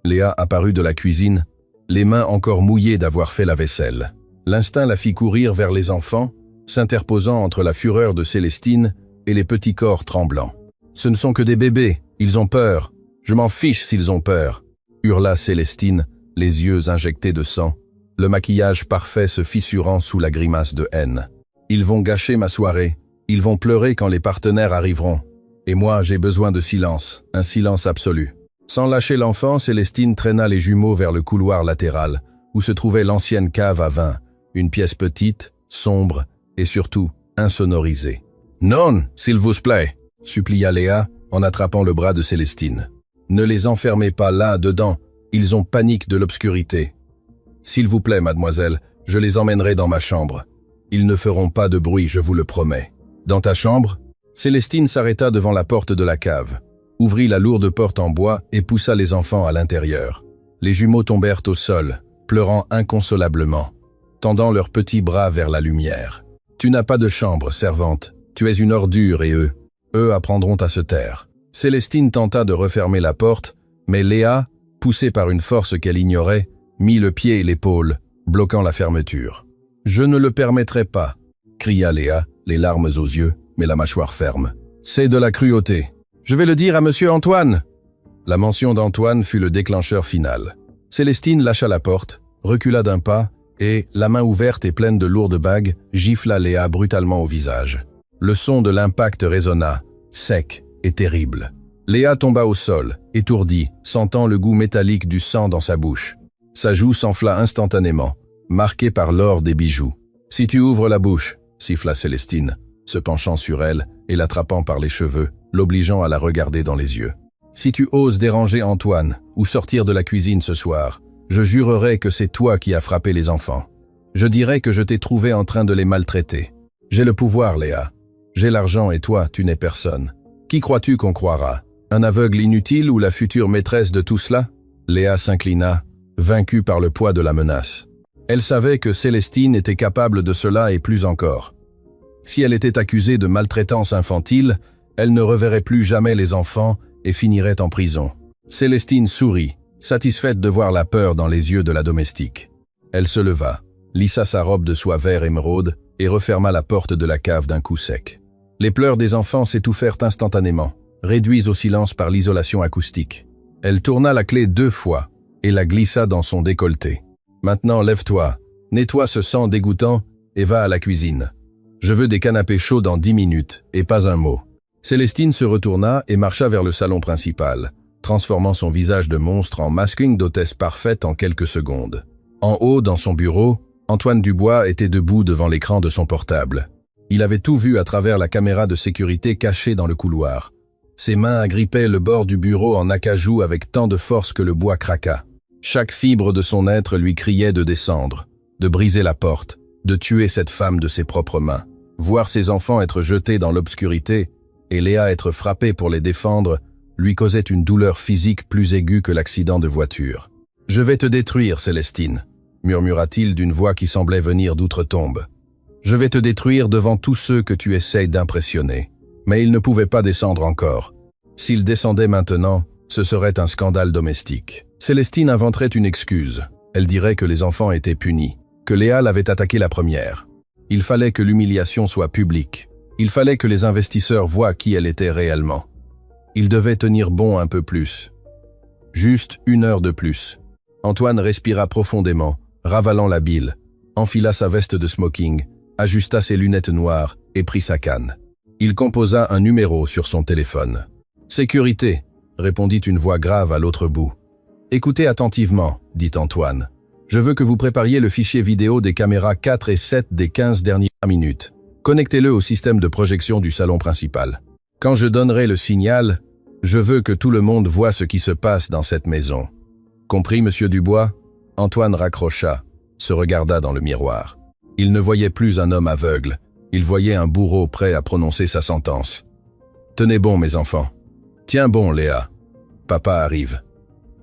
Léa apparut de la cuisine, les mains encore mouillées d'avoir fait la vaisselle. L'instinct la fit courir vers les enfants, s'interposant entre la fureur de Célestine et les petits corps tremblants. « Ce ne sont que des bébés, ils ont peur. Je m'en fiche s'ils ont peur !» hurla Célestine, les yeux injectés de sang, le maquillage parfait se fissurant sous la grimace de haine. « Ils vont gâcher ma soirée, ils vont pleurer quand les partenaires arriveront. Et moi, j'ai besoin de silence, un silence absolu. » Sans lâcher l'enfant, Célestine traîna les jumeaux vers le couloir latéral, où se trouvait l'ancienne cave à vin, une pièce petite, sombre et surtout insonorisée. « Non, s'il vous plaît !» supplia Léa en attrapant le bras de Célestine. « Ne les enfermez pas là, dedans, ils ont panique de l'obscurité. S'il vous plaît, mademoiselle, je les emmènerai dans ma chambre. Ils ne feront pas de bruit, je vous le promets. » « Dans ta chambre ?» Célestine s'arrêta devant la porte de la cave, ouvrit la lourde porte en bois et poussa les enfants à l'intérieur. Les jumeaux tombèrent au sol, pleurant inconsolablement, tendant leurs petits bras vers la lumière. « Tu n'as pas de chambre, servante. Tu es une ordure et eux apprendront à se taire. » Célestine tenta de refermer la porte, mais Léa, poussée par une force qu'elle ignorait, mit le pied et l'épaule, bloquant la fermeture. « Je ne le permettrai pas !» cria Léa, les larmes aux yeux, mais la mâchoire ferme. « C'est de la cruauté. Je vais le dire à monsieur Antoine !» La mention d'Antoine fut le déclencheur final. Célestine lâcha la porte, recula d'un pas et, la main ouverte et pleine de lourdes bagues, gifla Léa brutalement au visage. Le son de l'impact résonna, sec et terrible. Léa tomba au sol, étourdie, sentant le goût métallique du sang dans sa bouche. Sa joue s'enfla instantanément, marquée par l'or des bijoux. « Si tu ouvres la bouche !» siffla Célestine, se penchant sur elle et l'attrapant par les cheveux, l'obligeant à la regarder dans les yeux. « Si tu oses déranger Antoine ou sortir de la cuisine ce soir, je jurerai que c'est toi qui as frappé les enfants. Je dirai que je t'ai trouvé en train de les maltraiter. J'ai le pouvoir, Léa. J'ai l'argent et toi, tu n'es personne. Qui crois-tu qu'on croira? Un aveugle inutile ou la future maîtresse de tout cela ?» Léa s'inclina, vaincue par le poids de la menace. Elle savait que Célestine était capable de cela et plus encore. Si elle était accusée de maltraitance infantile, elle ne reverrait plus jamais les enfants et finirait en prison. Célestine sourit, satisfaite de voir la peur dans les yeux de la domestique. Elle se leva, lissa sa robe de soie vert émeraude et referma la porte de la cave d'un coup sec. Les pleurs des enfants s'étouffèrent instantanément, réduits au silence par l'isolation acoustique. Elle tourna la clé 2 fois et la glissa dans son décolleté. « Maintenant, lève-toi, nettoie ce sang dégoûtant et va à la cuisine. Je veux des canapés chauds dans 10 minutes et pas un mot. » Célestine se retourna et marcha vers le salon principal, transformant son visage de monstre en masking d'hôtesse parfaite en quelques secondes. En haut, dans son bureau, Antoine Dubois était debout devant l'écran de son portable. Il avait tout vu à travers la caméra de sécurité cachée dans le couloir. Ses mains agrippaient le bord du bureau en acajou avec tant de force que le bois craqua. Chaque fibre de son être lui criait de descendre, de briser la porte, de tuer cette femme de ses propres mains. Voir ses enfants être jetés dans l'obscurité et Léa être frappée pour les défendre lui causait une douleur physique plus aiguë que l'accident de voiture. « Je vais te détruire, Célestine », murmura-t-il d'une voix qui semblait venir d'outre-tombe. « Je vais te détruire devant tous ceux que tu essayes d'impressionner. » Mais il ne pouvait pas descendre encore. S'il descendait maintenant, ce serait un scandale domestique. Célestine inventerait une excuse. Elle dirait que les enfants étaient punis, que Léa l'avait attaqué la première. Il fallait que l'humiliation soit publique. Il fallait que les investisseurs voient qui elle était réellement. Il devait tenir bon un peu plus. Juste 1 heure de plus. Antoine respira profondément, ravalant la bile, enfila sa veste de smoking, ajusta ses lunettes noires et prit sa canne. Il composa un numéro sur son téléphone. « Sécurité », répondit une voix grave à l'autre bout. « Écoutez attentivement », dit Antoine. « Je veux que vous prépariez le fichier vidéo des caméras 4 et 7 des 15 dernières minutes. Connectez-le au système de projection du salon principal. Quand je donnerai le signal, je veux que tout le monde voie ce qui se passe dans cette maison. Compris, monsieur Dubois ?» Antoine raccrocha, se regarda dans le miroir. Il ne voyait plus un homme aveugle. Il voyait un bourreau prêt à prononcer sa sentence. « Tenez bon, mes enfants. Tiens bon, Léa. Papa arrive. »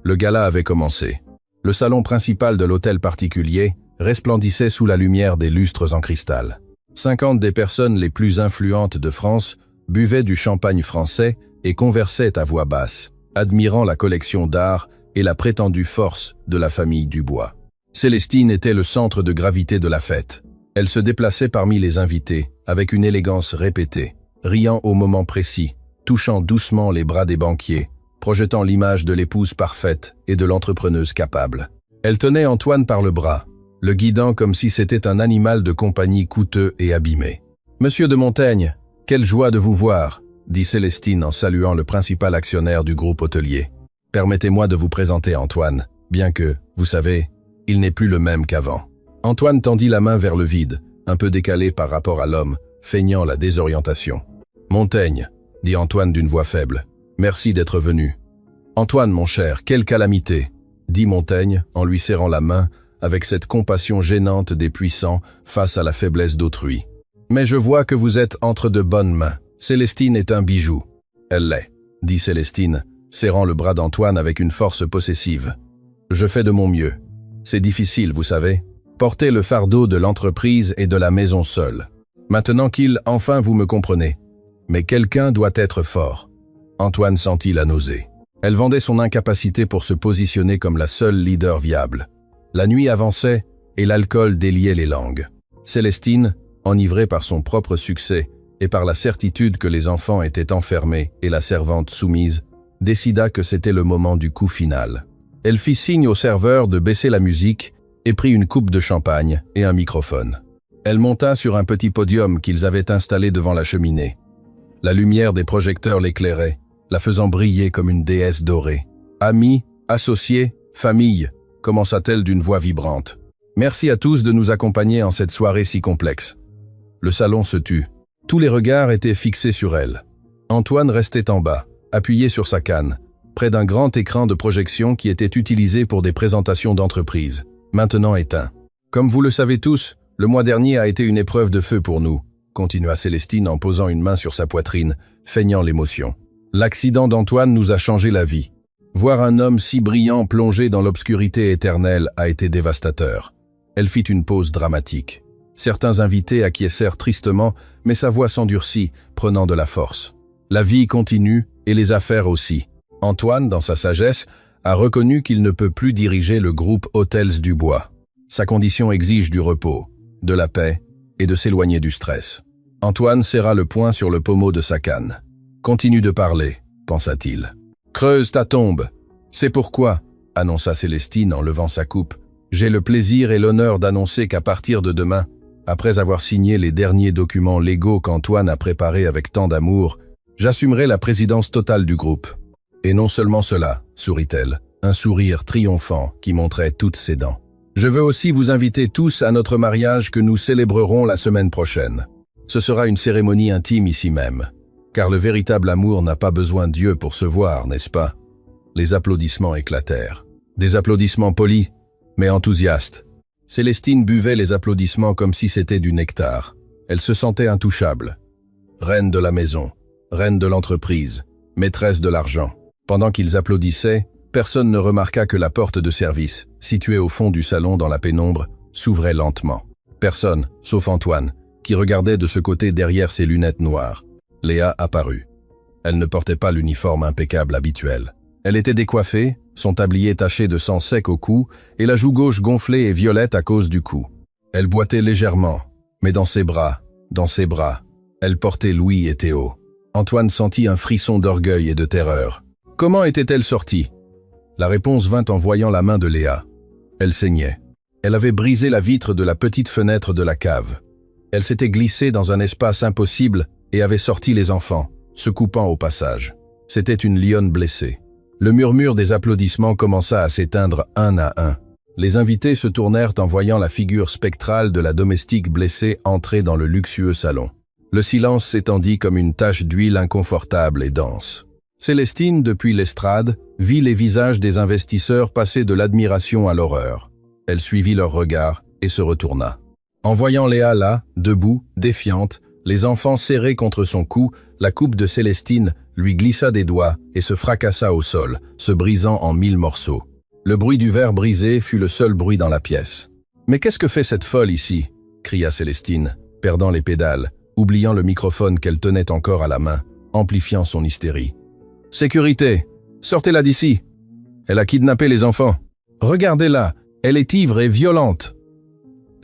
Le gala avait commencé. Le salon principal de l'hôtel particulier resplendissait sous la lumière des lustres en cristal. 50 des personnes les plus influentes de France buvaient du champagne français et conversaient à voix basse, admirant la collection d'art et la prétendue force de la famille Dubois. Célestine était le centre de gravité de la fête. Elle se déplaçait parmi les invités avec une élégance répétée, riant au moment précis, touchant doucement les bras des banquiers, projetant l'image de l'épouse parfaite et de l'entrepreneuse capable. Elle tenait Antoine par le bras, le guidant comme si c'était un animal de compagnie coûteux et abîmé. « Monsieur de Montaigne, quelle joie de vous voir !» dit Célestine en saluant le principal actionnaire du groupe hôtelier. « Permettez-moi de vous présenter Antoine, bien que, vous savez, il n'est plus le même qu'avant. » Antoine tendit la main vers le vide, un peu décalé par rapport à l'homme, feignant la désorientation. « Montaigne, » dit Antoine d'une voix faible, « merci d'être venu. »« Antoine, mon cher, quelle calamité !» dit Montaigne en lui serrant la main avec cette compassion gênante des puissants face à la faiblesse d'autrui. « Mais je vois que vous êtes entre de bonnes mains. Célestine est un bijou. »« Elle l'est, » dit Célestine, serrant le bras d'Antoine avec une force possessive. « Je fais de mon mieux. C'est difficile, vous savez. Porter le fardeau de l'entreprise et de la maison seule. Maintenant enfin vous me comprenez. Mais quelqu'un doit être fort. » Antoine sentit la nausée. Elle vendait son incapacité pour se positionner comme la seule leader viable. La nuit avançait et l'alcool déliait les langues. Célestine, enivrée par son propre succès et par la certitude que les enfants étaient enfermés et la servante soumise, décida que c'était le moment du coup final. Elle fit signe au serveur de baisser la musique et prit une coupe de champagne et un microphone. Elle monta sur un petit podium qu'ils avaient installé devant la cheminée. La lumière des projecteurs l'éclairait, la faisant briller comme une déesse dorée. « Amis, associés, famille », commença-t-elle d'une voix vibrante. « Merci à tous de nous accompagner en cette soirée si complexe. » Le salon se tut. Tous les regards étaient fixés sur elle. Antoine restait en bas, appuyé sur sa canne, près d'un grand écran de projection qui était utilisé pour des présentations d'entreprise, maintenant éteint. « Comme vous le savez tous, le mois dernier a été une épreuve de feu pour nous, » continua Célestine en posant une main sur sa poitrine, feignant l'émotion. « L'accident d'Antoine nous a changé la vie. Voir un homme si brillant plongé dans l'obscurité éternelle a été dévastateur. » Elle fit une pause dramatique. Certains invités acquiescèrent tristement, mais sa voix s'endurcit, prenant de la force. La vie continue, et les affaires aussi. Antoine, dans sa sagesse, a reconnu qu'il ne peut plus diriger le groupe Hôtels Dubois. Sa condition exige du repos, de la paix et de s'éloigner du stress. Antoine serra le poing sur le pommeau de sa canne. « Continue de parler », pensa-t-il. « Creuse ta tombe. C'est pourquoi, » annonça Célestine en levant sa coupe, « j'ai le plaisir et l'honneur d'annoncer qu'à partir de demain, après avoir signé les derniers documents légaux qu'Antoine a préparés avec tant d'amour, j'assumerai la présidence totale du groupe. » Et non seulement cela, sourit-elle, un sourire triomphant qui montrait toutes ses dents. Je veux aussi vous inviter tous à notre mariage que nous célébrerons la semaine prochaine. Ce sera une cérémonie intime ici même, car le véritable amour n'a pas besoin de Dieu pour se voir, n'est-ce pas? Les applaudissements éclatèrent. Des applaudissements polis, mais enthousiastes. Célestine buvait les applaudissements comme si c'était du nectar. Elle se sentait intouchable. Reine de la maison, reine de l'entreprise, maîtresse de l'argent. Pendant qu'ils applaudissaient, personne ne remarqua que la porte de service, située au fond du salon dans la pénombre, s'ouvrait lentement. Personne, sauf Antoine, qui regardait de ce côté derrière ses lunettes noires. Léa apparut. Elle ne portait pas l'uniforme impeccable habituel. Elle était décoiffée, son tablier taché de sang sec au cou et la joue gauche gonflée et violette à cause du coup. Elle boitait légèrement, mais dans ses bras, elle portait Louis et Théo. Antoine sentit un frisson d'orgueil et de terreur. Comment était-elle sortie? La réponse vint en voyant la main de Léa. Elle saignait. Elle avait brisé la vitre de la petite fenêtre de la cave. Elle s'était glissée dans un espace impossible et avait sorti les enfants, se coupant au passage. C'était une lionne blessée. Le murmure des applaudissements commença à s'éteindre un à un. Les invités se tournèrent en voyant la figure spectrale de la domestique blessée entrer dans le luxueux salon. Le silence s'étendit comme une tache d'huile inconfortable et dense. Célestine, depuis l'estrade, vit les visages des investisseurs passer de l'admiration à l'horreur. Elle suivit leurs regards et se retourna. En voyant Léa là, debout, défiante, les enfants serrés contre son cou, la coupe de Célestine lui glissa des doigts et se fracassa au sol, se brisant en 1000 morceaux. Le bruit du verre brisé fut le seul bruit dans la pièce. « Mais qu'est-ce que fait cette folle ici » cria Célestine, perdant les pédales, oubliant le microphone qu'elle tenait encore à la main, amplifiant son hystérie. « Sécurité, sortez-la d'ici. Elle a kidnappé les enfants. Regardez-la, elle est ivre et violente. »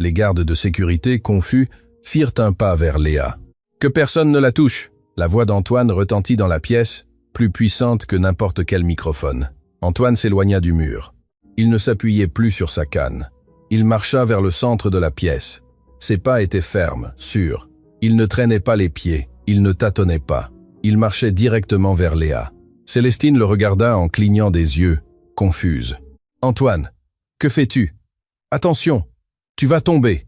Les gardes de sécurité, confus, firent un pas vers Léa. « Que personne ne la touche !» La voix d'Antoine retentit dans la pièce, plus puissante que n'importe quel microphone. Antoine s'éloigna du mur. Il ne s'appuyait plus sur sa canne. Il marcha vers le centre de la pièce. Ses pas étaient fermes, sûrs. Il ne traînait pas les pieds, il ne tâtonnait pas. Il marchait directement vers Léa. Célestine le regarda en clignant des yeux, confuse. « Antoine, que fais-tu? Attention, tu vas tomber !»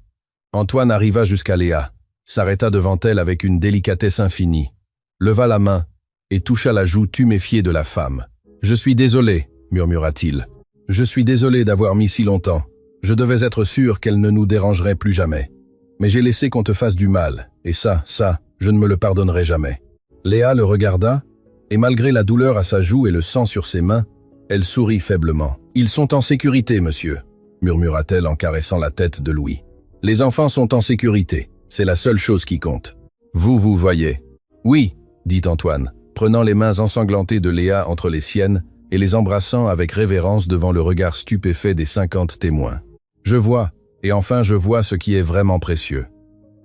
Antoine arriva jusqu'à Léa, s'arrêta devant elle avec une délicatesse infinie, leva la main et toucha la joue tuméfiée de la femme. « Je suis désolé, » murmura-t-il. « Je suis désolé d'avoir mis si longtemps. Je devais être sûr qu'elle ne nous dérangerait plus jamais. Mais j'ai laissé qu'on te fasse du mal, et ça, je ne me le pardonnerai jamais. » Léa le regarda, et malgré la douleur à sa joue et le sang sur ses mains, elle sourit faiblement. « Ils sont en sécurité, monsieur, » murmura-t-elle en caressant la tête de Louis. « Les enfants sont en sécurité, c'est la seule chose qui compte. Vous voyez. »« Oui, » dit Antoine, prenant les mains ensanglantées de Léa entre les siennes et les embrassant avec révérence devant le regard stupéfait des 50 témoins. « Je vois, et enfin je vois ce qui est vraiment précieux. »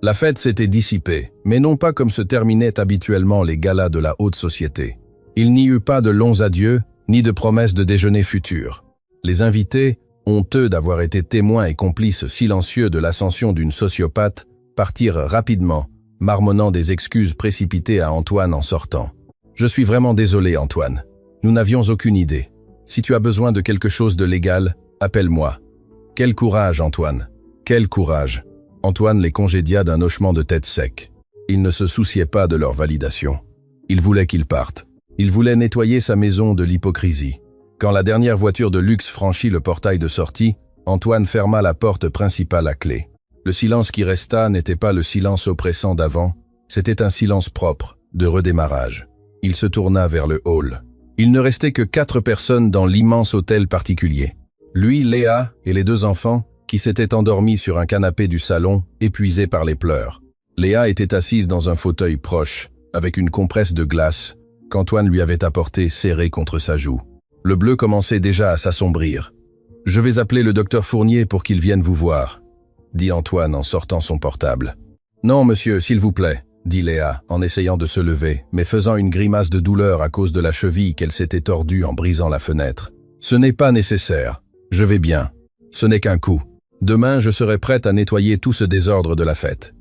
La fête s'était dissipée, mais non pas comme se terminaient habituellement les galas de la haute société. Il n'y eut pas de longs adieux, ni de promesses de déjeuner futur. Les invités, honteux d'avoir été témoins et complices silencieux de l'ascension d'une sociopathe, partirent rapidement, marmonnant des excuses précipitées à Antoine en sortant. « Je suis vraiment désolé, Antoine. Nous n'avions aucune idée. Si tu as besoin de quelque chose de légal, appelle-moi. » Quel courage, Antoine. Quel courage. Antoine les congédia d'un hochement de tête sec. Il ne se souciait pas de leur validation. Il voulait qu'ils partent. Il voulait nettoyer sa maison de l'hypocrisie. Quand la dernière voiture de luxe franchit le portail de sortie, Antoine ferma la porte principale à clé. Le silence qui resta n'était pas le silence oppressant d'avant, c'était un silence propre, de redémarrage. Il se tourna vers le hall. Il ne restait que 4 personnes dans l'immense hôtel particulier. Lui, Léa et les 2 enfants, qui s'étaient endormis sur un canapé du salon, épuisés par les pleurs. Léa était assise dans un fauteuil proche, avec une compresse de glace, qu'Antoine lui avait apportée serrée contre sa joue. Le bleu commençait déjà à s'assombrir. « Je vais appeler le docteur Fournier pour qu'il vienne vous voir », dit Antoine en sortant son portable. « Non, monsieur, s'il vous plaît », dit Léa en essayant de se lever, mais faisant une grimace de douleur à cause de la cheville qu'elle s'était tordue en brisant la fenêtre. « Ce n'est pas nécessaire. Je vais bien. Ce n'est qu'un coup. Demain, je serai prête à nettoyer tout ce désordre de la fête. »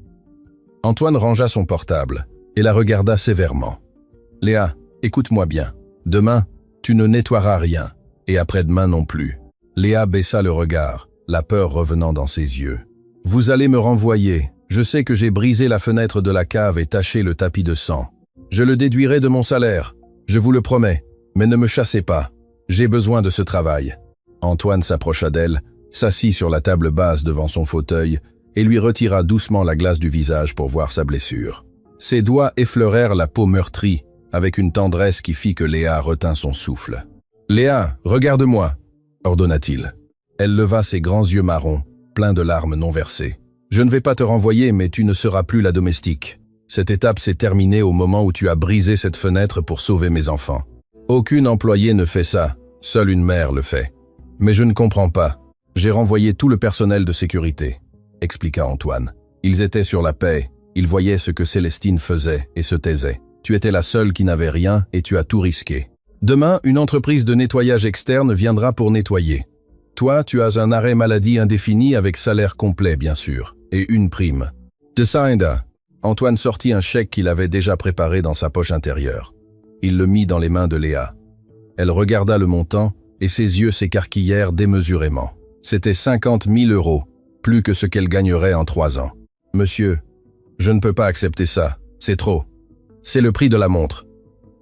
Antoine rangea son portable et la regarda sévèrement. « Léa, écoute-moi bien. Demain, tu ne nettoieras rien, et après-demain non plus. » Léa baissa le regard, la peur revenant dans ses yeux. « Vous allez me renvoyer. Je sais que j'ai brisé la fenêtre de la cave et taché le tapis de sang. Je le déduirai de mon salaire. Je vous le promets. Mais ne me chassez pas. J'ai besoin de ce travail. » Antoine s'approcha d'elle, s'assit sur la table basse devant son fauteuil et lui retira doucement la glace du visage pour voir sa blessure. Ses doigts effleurèrent la peau meurtrie avec une tendresse qui fit que Léa retint son souffle. « Léa, regarde-moi » ordonna-t-il. Elle leva ses grands yeux marrons, pleins de larmes non versées. « Je ne vais pas te renvoyer, mais tu ne seras plus la domestique. Cette étape s'est terminée au moment où tu as brisé cette fenêtre pour sauver mes enfants. Aucune employée ne fait ça, seule une mère le fait. Mais je ne comprends pas. J'ai renvoyé tout le personnel de sécurité, » expliqua Antoine. Ils étaient sur la paix, ils voyaient ce que Célestine faisait et se taisaient. Tu étais la seule qui n'avait rien et tu as tout risqué. Demain, une entreprise de nettoyage externe viendra pour nettoyer. Toi, tu as un arrêt maladie indéfini avec salaire complet, bien sûr, et une prime. Decinda. Antoine sortit un chèque qu'il avait déjà préparé dans sa poche intérieure. Il le mit dans les mains de Léa. Elle regarda le montant et ses yeux s'écarquillèrent démesurément. C'était 50 000 €, plus que ce qu'elle gagnerait en 3 ans. « Monsieur, je ne peux pas accepter ça, c'est trop. C'est le prix de la montre.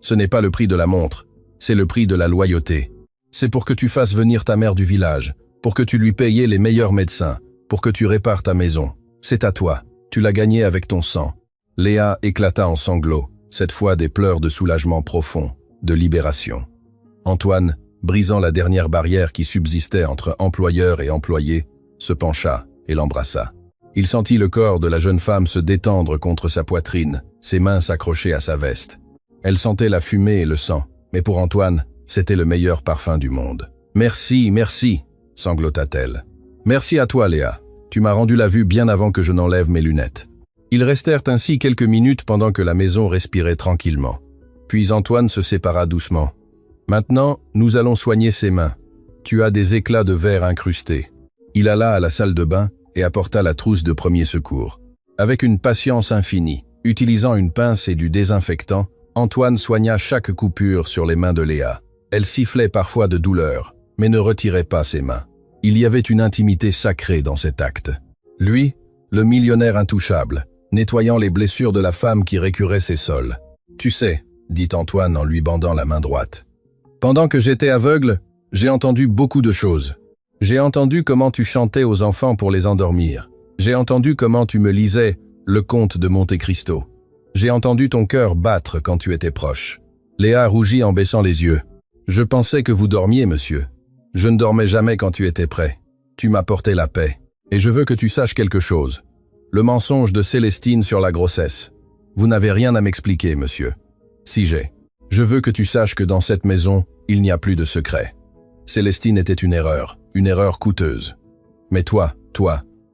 Ce n'est pas le prix de la montre, c'est le prix de la loyauté. C'est pour que tu fasses venir ta mère du village, pour que tu lui payes les meilleurs médecins, pour que tu répares ta maison. C'est à toi, tu l'as gagné avec ton sang. » Léa éclata en sanglots, cette fois des pleurs de soulagement profond, de libération. Antoine, brisant la dernière barrière qui subsistait entre employeur et employé, se pencha et l'embrassa. Il sentit le corps de la jeune femme se détendre contre sa poitrine, ses mains s'accrocher à sa veste. Elle sentait la fumée et le sang, mais pour Antoine, c'était le meilleur parfum du monde. « Merci, merci » sanglota-t-elle. « Merci à toi, Léa. Tu m'as rendu la vue bien avant que je n'enlève mes lunettes. » Ils restèrent ainsi quelques minutes pendant que la maison respirait tranquillement. Puis Antoine se sépara doucement. « Maintenant, nous allons soigner ses mains. Tu as des éclats de verre incrustés. » Il alla à la salle de bain et apporta la trousse de premier secours. Avec une patience infinie, utilisant une pince et du désinfectant, Antoine soigna chaque coupure sur les mains de Léa. Elle sifflait parfois de douleur, mais ne retirait pas ses mains. Il y avait une intimité sacrée dans cet acte. Lui, le millionnaire intouchable, nettoyant les blessures de la femme qui récurait ses sols. « Tu sais, » dit Antoine en lui bandant la main droite. « Pendant que j'étais aveugle, j'ai entendu beaucoup de choses. J'ai entendu comment tu chantais aux enfants pour les endormir. J'ai entendu comment tu me lisais Le Comte de Monte Cristo. J'ai entendu ton cœur battre quand tu étais proche. » Léa rougit en baissant les yeux. « Je pensais que vous dormiez, monsieur. Je ne dormais jamais quand tu étais prêt. Tu m'apportais la paix. Et je veux que tu saches quelque chose. Le mensonge de Célestine sur la grossesse. Vous n'avez rien à m'expliquer, monsieur. Si j'ai. Je veux que tu saches que dans cette maison, il n'y a plus de secret. Célestine était une erreur coûteuse. Mais toi,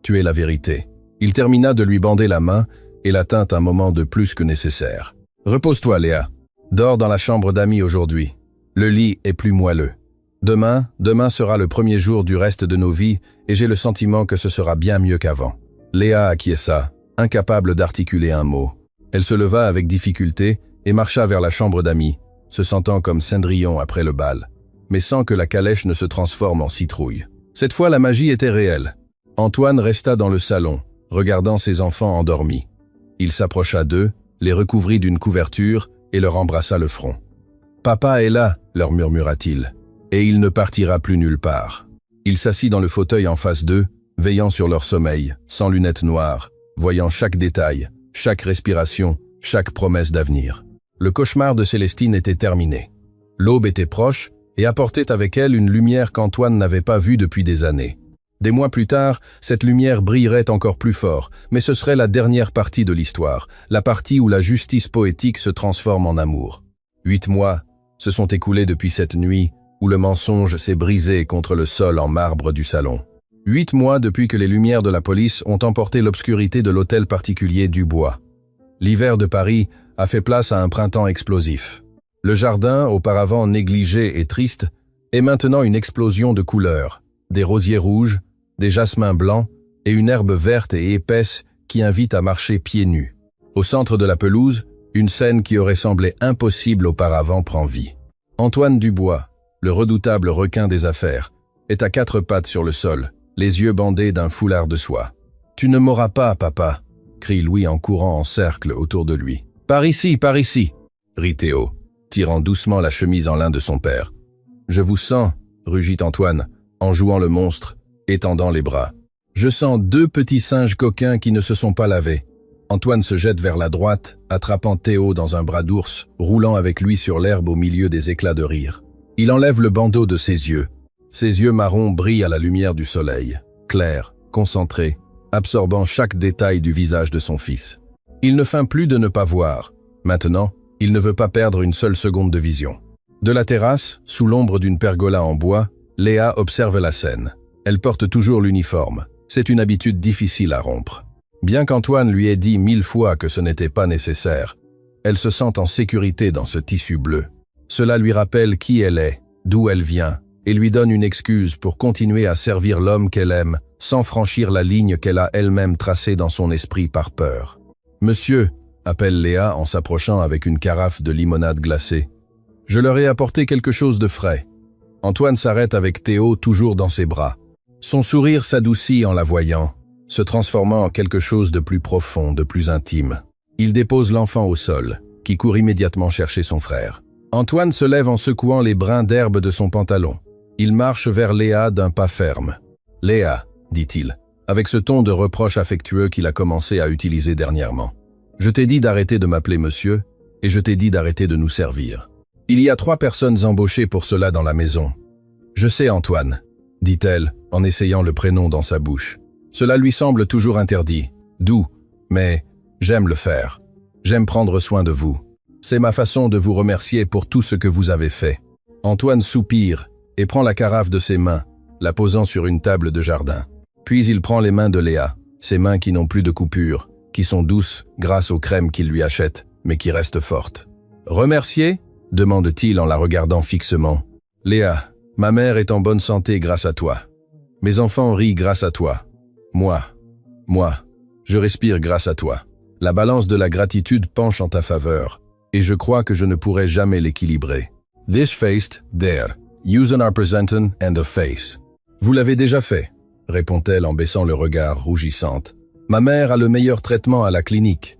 tu es la vérité. » Il termina de lui bander la main et la tint un moment de plus que nécessaire. « Repose-toi, Léa. Dors dans la chambre d'amis aujourd'hui. Le lit est plus moelleux. Demain sera le premier jour du reste de nos vies et j'ai le sentiment que ce sera bien mieux qu'avant. » Léa acquiesça, incapable d'articuler un mot. Elle se leva avec difficulté et marcha vers la chambre d'amis, se sentant comme Cendrillon après le bal, mais sans que la calèche ne se transforme en citrouille. Cette fois, la magie était réelle. Antoine resta dans le salon, regardant ses enfants endormis. Il s'approcha d'eux, les recouvrit d'une couverture et leur embrassa le front. « Papa est là » leur murmura-t-il, « et il ne partira plus nulle part. » Il s'assit dans le fauteuil en face d'eux, veillant sur leur sommeil, sans lunettes noires, voyant chaque détail, chaque respiration, chaque promesse d'avenir. Le cauchemar de Célestine était terminé. L'aube était proche et apportait avec elle une lumière qu'Antoine n'avait pas vue depuis des années. Des mois plus tard, cette lumière brillerait encore plus fort, mais ce serait la dernière partie de l'histoire, la partie où la justice poétique se transforme en amour. 8 mois se sont écoulés depuis cette nuit où le mensonge s'est brisé contre le sol en marbre du salon. 8 mois depuis que les lumières de la police ont emporté l'obscurité de l'hôtel particulier Dubois. L'hiver de Paris a fait place à un printemps explosif. Le jardin, auparavant négligé et triste, est maintenant une explosion de couleurs, des rosiers rouges, des jasmins blancs et une herbe verte et épaisse qui invite à marcher pieds nus. Au centre de la pelouse, une scène qui aurait semblé impossible auparavant prend vie. Antoine Dubois, le redoutable requin des affaires, est à 4 pattes sur le sol, les yeux bandés d'un foulard de soie. « Tu ne m'auras pas, papa !» crie Louis en courant en cercle autour de lui. « Par ici, rit Théo, tirant doucement la chemise en lin de son père. « Je vous sens, rugit Antoine, en jouant le monstre, étendant les bras. Je sens deux petits singes coquins qui ne se sont pas lavés. Antoine se jette vers la droite, attrapant Théo dans un bras d'ours, roulant avec lui sur l'herbe au milieu des éclats de rire. Il enlève le bandeau de ses yeux. Ses yeux marrons brillent à la lumière du soleil, clairs, concentrés, absorbant chaque détail du visage de son fils. Il ne feint plus de ne pas voir. Maintenant, il ne veut pas perdre une seule seconde de vision. De la terrasse, sous l'ombre d'une pergola en bois, Léa observe la scène. Elle porte toujours l'uniforme. C'est une habitude difficile à rompre. Bien qu'Antoine lui ait dit 1000 fois que ce n'était pas nécessaire, elle se sent en sécurité dans ce tissu bleu. Cela lui rappelle qui elle est, d'où elle vient, et lui donne une excuse pour continuer à servir l'homme qu'elle aime, sans franchir la ligne qu'elle a elle-même tracée dans son esprit par peur. « Monsieur », appelle Léa en s'approchant avec une carafe de limonade glacée. « Je leur ai apporté quelque chose de frais. » Antoine s'arrête avec Théo toujours dans ses bras. Son sourire s'adoucit en la voyant, se transformant en quelque chose de plus profond, de plus intime. Il dépose l'enfant au sol, qui court immédiatement chercher son frère. Antoine se lève en secouant les brins d'herbe de son pantalon. Il marche vers Léa d'un pas ferme. « Léa », dit-il, avec ce ton de reproche affectueux qu'il a commencé à utiliser dernièrement. « Je t'ai dit d'arrêter de m'appeler monsieur, et je t'ai dit d'arrêter de nous servir. Il y a 3 personnes embauchées pour cela dans la maison. »« Je sais, Antoine », dit-elle, en essayant le prénom dans sa bouche. Cela lui semble toujours interdit, doux, mais j'aime le faire. J'aime prendre soin de vous. C'est ma façon de vous remercier pour tout ce que vous avez fait. Antoine soupire et prend la carafe de ses mains, la posant sur une table de jardin. Puis il prend les mains de Léa, ses mains qui n'ont plus de coupure, qui sont douces grâce aux crèmes qu'il lui achète, mais qui restent fortes. « Remercier ?» demande-t-il en la regardant fixement. « Léa, ma mère est en bonne santé grâce à toi. Mes enfants rient grâce à toi. Moi, je respire grâce à toi. La balance de la gratitude penche en ta faveur, et je crois que je ne pourrai jamais l'équilibrer. This faced, there. Use an presenten and a face. Vous l'avez déjà fait, répond-elle en baissant le regard rougissante. Ma mère a le meilleur traitement à la clinique.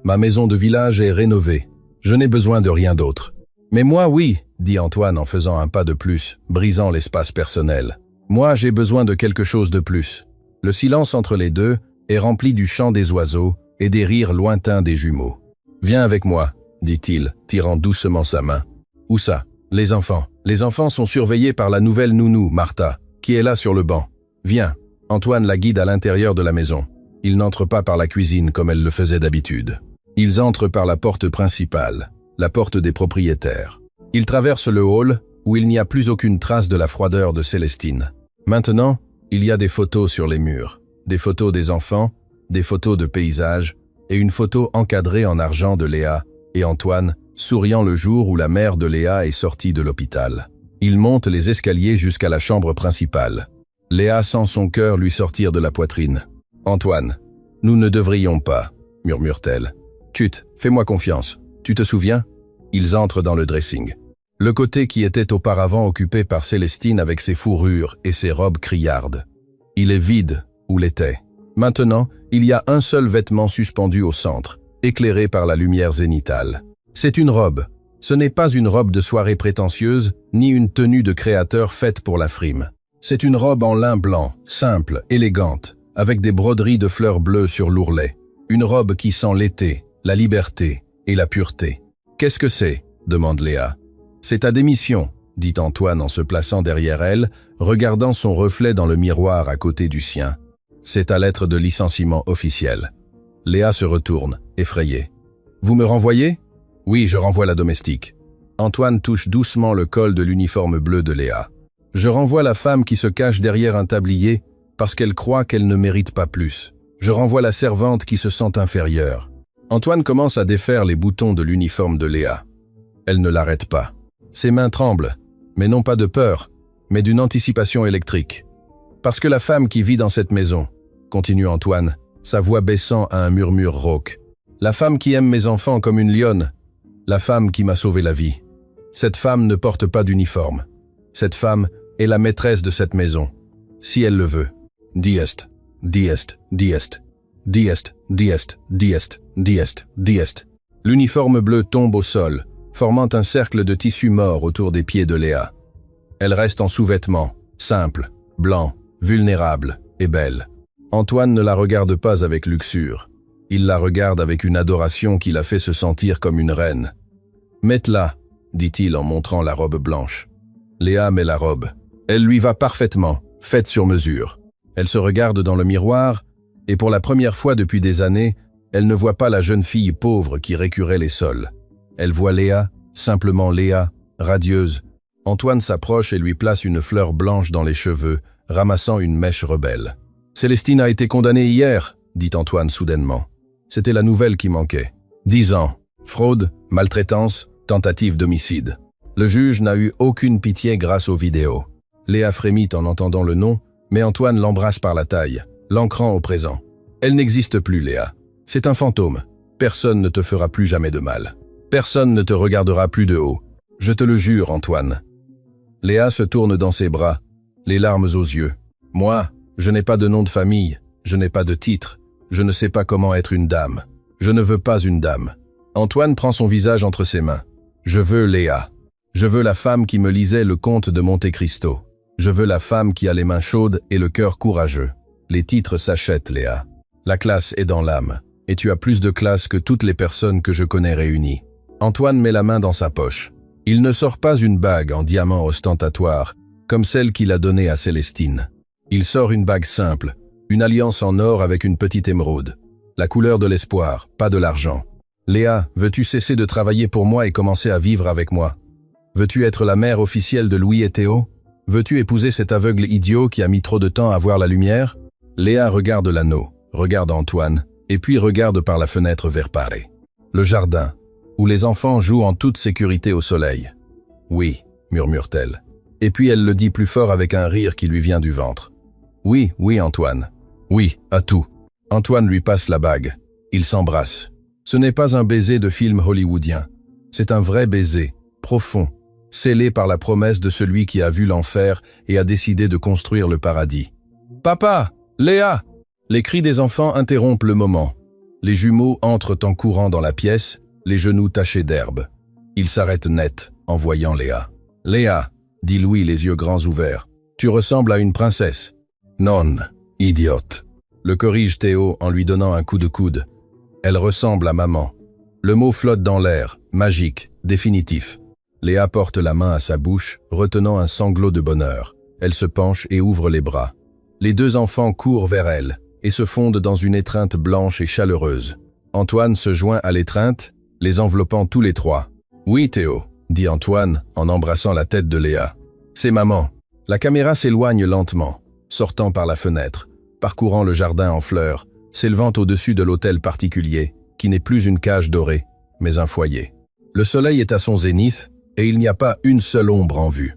Ma maison de village est rénovée. Je n'ai besoin de rien d'autre. Mais moi, oui, dit Antoine en faisant un pas de plus, brisant l'espace personnel. Moi, j'ai besoin de quelque chose de plus. Le silence entre les deux est rempli du chant des oiseaux et des rires lointains des jumeaux. Viens avec moi, dit-il, tirant doucement sa main. Où ça? Les enfants. Les enfants sont surveillés par la nouvelle nounou, Martha, qui est là sur le banc. Viens. Antoine la guide à l'intérieur de la maison. Ils n'entrent pas par la cuisine comme elle le faisait d'habitude. Ils entrent par la porte principale, la porte des propriétaires. Ils traversent le hall, où il n'y a plus aucune trace de la froideur de Célestine. Maintenant, il y a des photos sur les murs, des photos des enfants, des photos de paysages, et une photo encadrée en argent de Léa et Antoine, souriant le jour où la mère de Léa est sortie de l'hôpital. Ils montent les escaliers jusqu'à la chambre principale. Léa sent son cœur lui sortir de la poitrine. « Antoine, nous ne devrions pas, » murmure-t-elle. « Chut, fais-moi confiance. Tu te souviens ?» Ils entrent dans le dressing. Le côté qui était auparavant occupé par Célestine avec ses fourrures et ses robes criardes. Il est vide où l'était. Maintenant, il y a un seul vêtement suspendu au centre, éclairé par la lumière zénitale. C'est une robe. Ce n'est pas une robe de soirée prétentieuse, ni une tenue de créateur faite pour la frime. C'est une robe en lin blanc, simple, élégante, avec des broderies de fleurs bleues sur l'ourlet. Une robe qui sent l'été, la liberté et la pureté. « Qu'est-ce que c'est ?» demande Léa. « C'est ta démission », dit Antoine en se plaçant derrière elle, regardant son reflet dans le miroir à côté du sien. C'est ta lettre de licenciement officielle. Léa se retourne, effrayée. « Vous me renvoyez ?»« Oui, je renvoie la domestique. » Antoine touche doucement le col de l'uniforme bleu de Léa. « Je renvoie la femme qui se cache derrière un tablier parce qu'elle croit qu'elle ne mérite pas plus. Je renvoie la servante qui se sent inférieure. » Antoine commence à défaire les boutons de l'uniforme de Léa. Elle ne l'arrête pas. Ses mains tremblent, mais non pas de peur, mais d'une anticipation électrique. « Parce que la femme qui vit dans cette maison, » continue Antoine, sa voix baissant à un murmure rauque. « La femme qui aime mes enfants comme une lionne, la femme qui m'a sauvé la vie. Cette femme ne porte pas d'uniforme. Cette femme est la maîtresse de cette maison, si elle le veut. Diest, diest, diest, diest, diest, diest, diest, diest. » L'uniforme bleu tombe au sol, formant un cercle de tissu mort autour des pieds de Léa. Elle reste en sous-vêtements, simple, blanc, vulnérable et belle. Antoine ne la regarde pas avec luxure. Il la regarde avec une adoration qui la fait se sentir comme une reine. « Mette-la », dit-il en montrant la robe blanche. Léa met la robe. Elle lui va parfaitement, faite sur mesure. Elle se regarde dans le miroir, et pour la première fois depuis des années, elle ne voit pas la jeune fille pauvre qui récurait les sols. Elle voit Léa, simplement Léa, radieuse. Antoine s'approche et lui place une fleur blanche dans les cheveux, ramassant une mèche rebelle. « Célestine a été condamnée hier », dit Antoine soudainement. C'était la nouvelle qui manquait. 10 ans. Fraude, maltraitance, tentative d'homicide. Le juge n'a eu aucune pitié grâce aux vidéos. Léa frémit en entendant le nom, mais Antoine l'embrasse par la taille, l'ancrant au présent. Elle n'existe plus, Léa. C'est un fantôme. Personne ne te fera plus jamais de mal. Personne ne te regardera plus de haut. Je te le jure, Antoine. Léa se tourne dans ses bras, les larmes aux yeux. Moi, je n'ai pas de nom de famille, je n'ai pas de titre, je ne sais pas comment être une dame. Je ne veux pas une dame. Antoine prend son visage entre ses mains. Je veux Léa. Je veux la femme qui me lisait le conte de Monte Cristo. Je veux la femme qui a les mains chaudes et le cœur courageux. Les titres s'achètent, Léa. La classe est dans l'âme, et tu as plus de classe que toutes les personnes que je connais réunies. Antoine met la main dans sa poche. Il ne sort pas une bague en diamant ostentatoire, comme celle qu'il a donnée à Célestine. Il sort une bague simple, une alliance en or avec une petite émeraude. La couleur de l'espoir, pas de l'argent. Léa, veux-tu cesser de travailler pour moi et commencer à vivre avec moi? Veux-tu être la mère officielle de Louis et Théo? Veux-tu épouser cet aveugle idiot qui a mis trop de temps à voir la lumière? Léa regarde l'anneau, regarde Antoine, et puis regarde par la fenêtre vers Paris. Le jardin, où les enfants jouent en toute sécurité au soleil. Oui, murmure-t-elle. Et puis elle le dit plus fort avec un rire qui lui vient du ventre. Oui, oui, Antoine. Oui, à tout. Antoine lui passe la bague. Ils s'embrassent. Ce n'est pas un baiser de film hollywoodien. C'est un vrai baiser, profond, scellé par la promesse de celui qui a vu l'enfer et a décidé de construire le paradis. « Papa! Léa !» Les cris des enfants interrompent le moment. Les jumeaux entrent en courant dans la pièce, les genoux tachés d'herbe. Ils s'arrêtent net en voyant Léa. « Léa !» dit Louis les yeux grands ouverts. « Tu ressembles à une princesse. »« Non, idiote !» le corrige Théo en lui donnant un coup de coude. « Elle ressemble à maman. » Le mot flotte dans l'air, magique, définitif. Léa porte la main à sa bouche, retenant un sanglot de bonheur. Elle se penche et ouvre les bras. Les deux enfants courent vers elle et se fondent dans une étreinte blanche et chaleureuse. Antoine se joint à l'étreinte, les enveloppant tous les trois. « Oui, Théo », dit Antoine en embrassant la tête de Léa. « C'est maman. » La caméra s'éloigne lentement, sortant par la fenêtre, parcourant le jardin en fleurs, s'élevant au-dessus de l'hôtel particulier, qui n'est plus une cage dorée, mais un foyer. Le soleil est à son zénith et il n'y a pas une seule ombre en vue.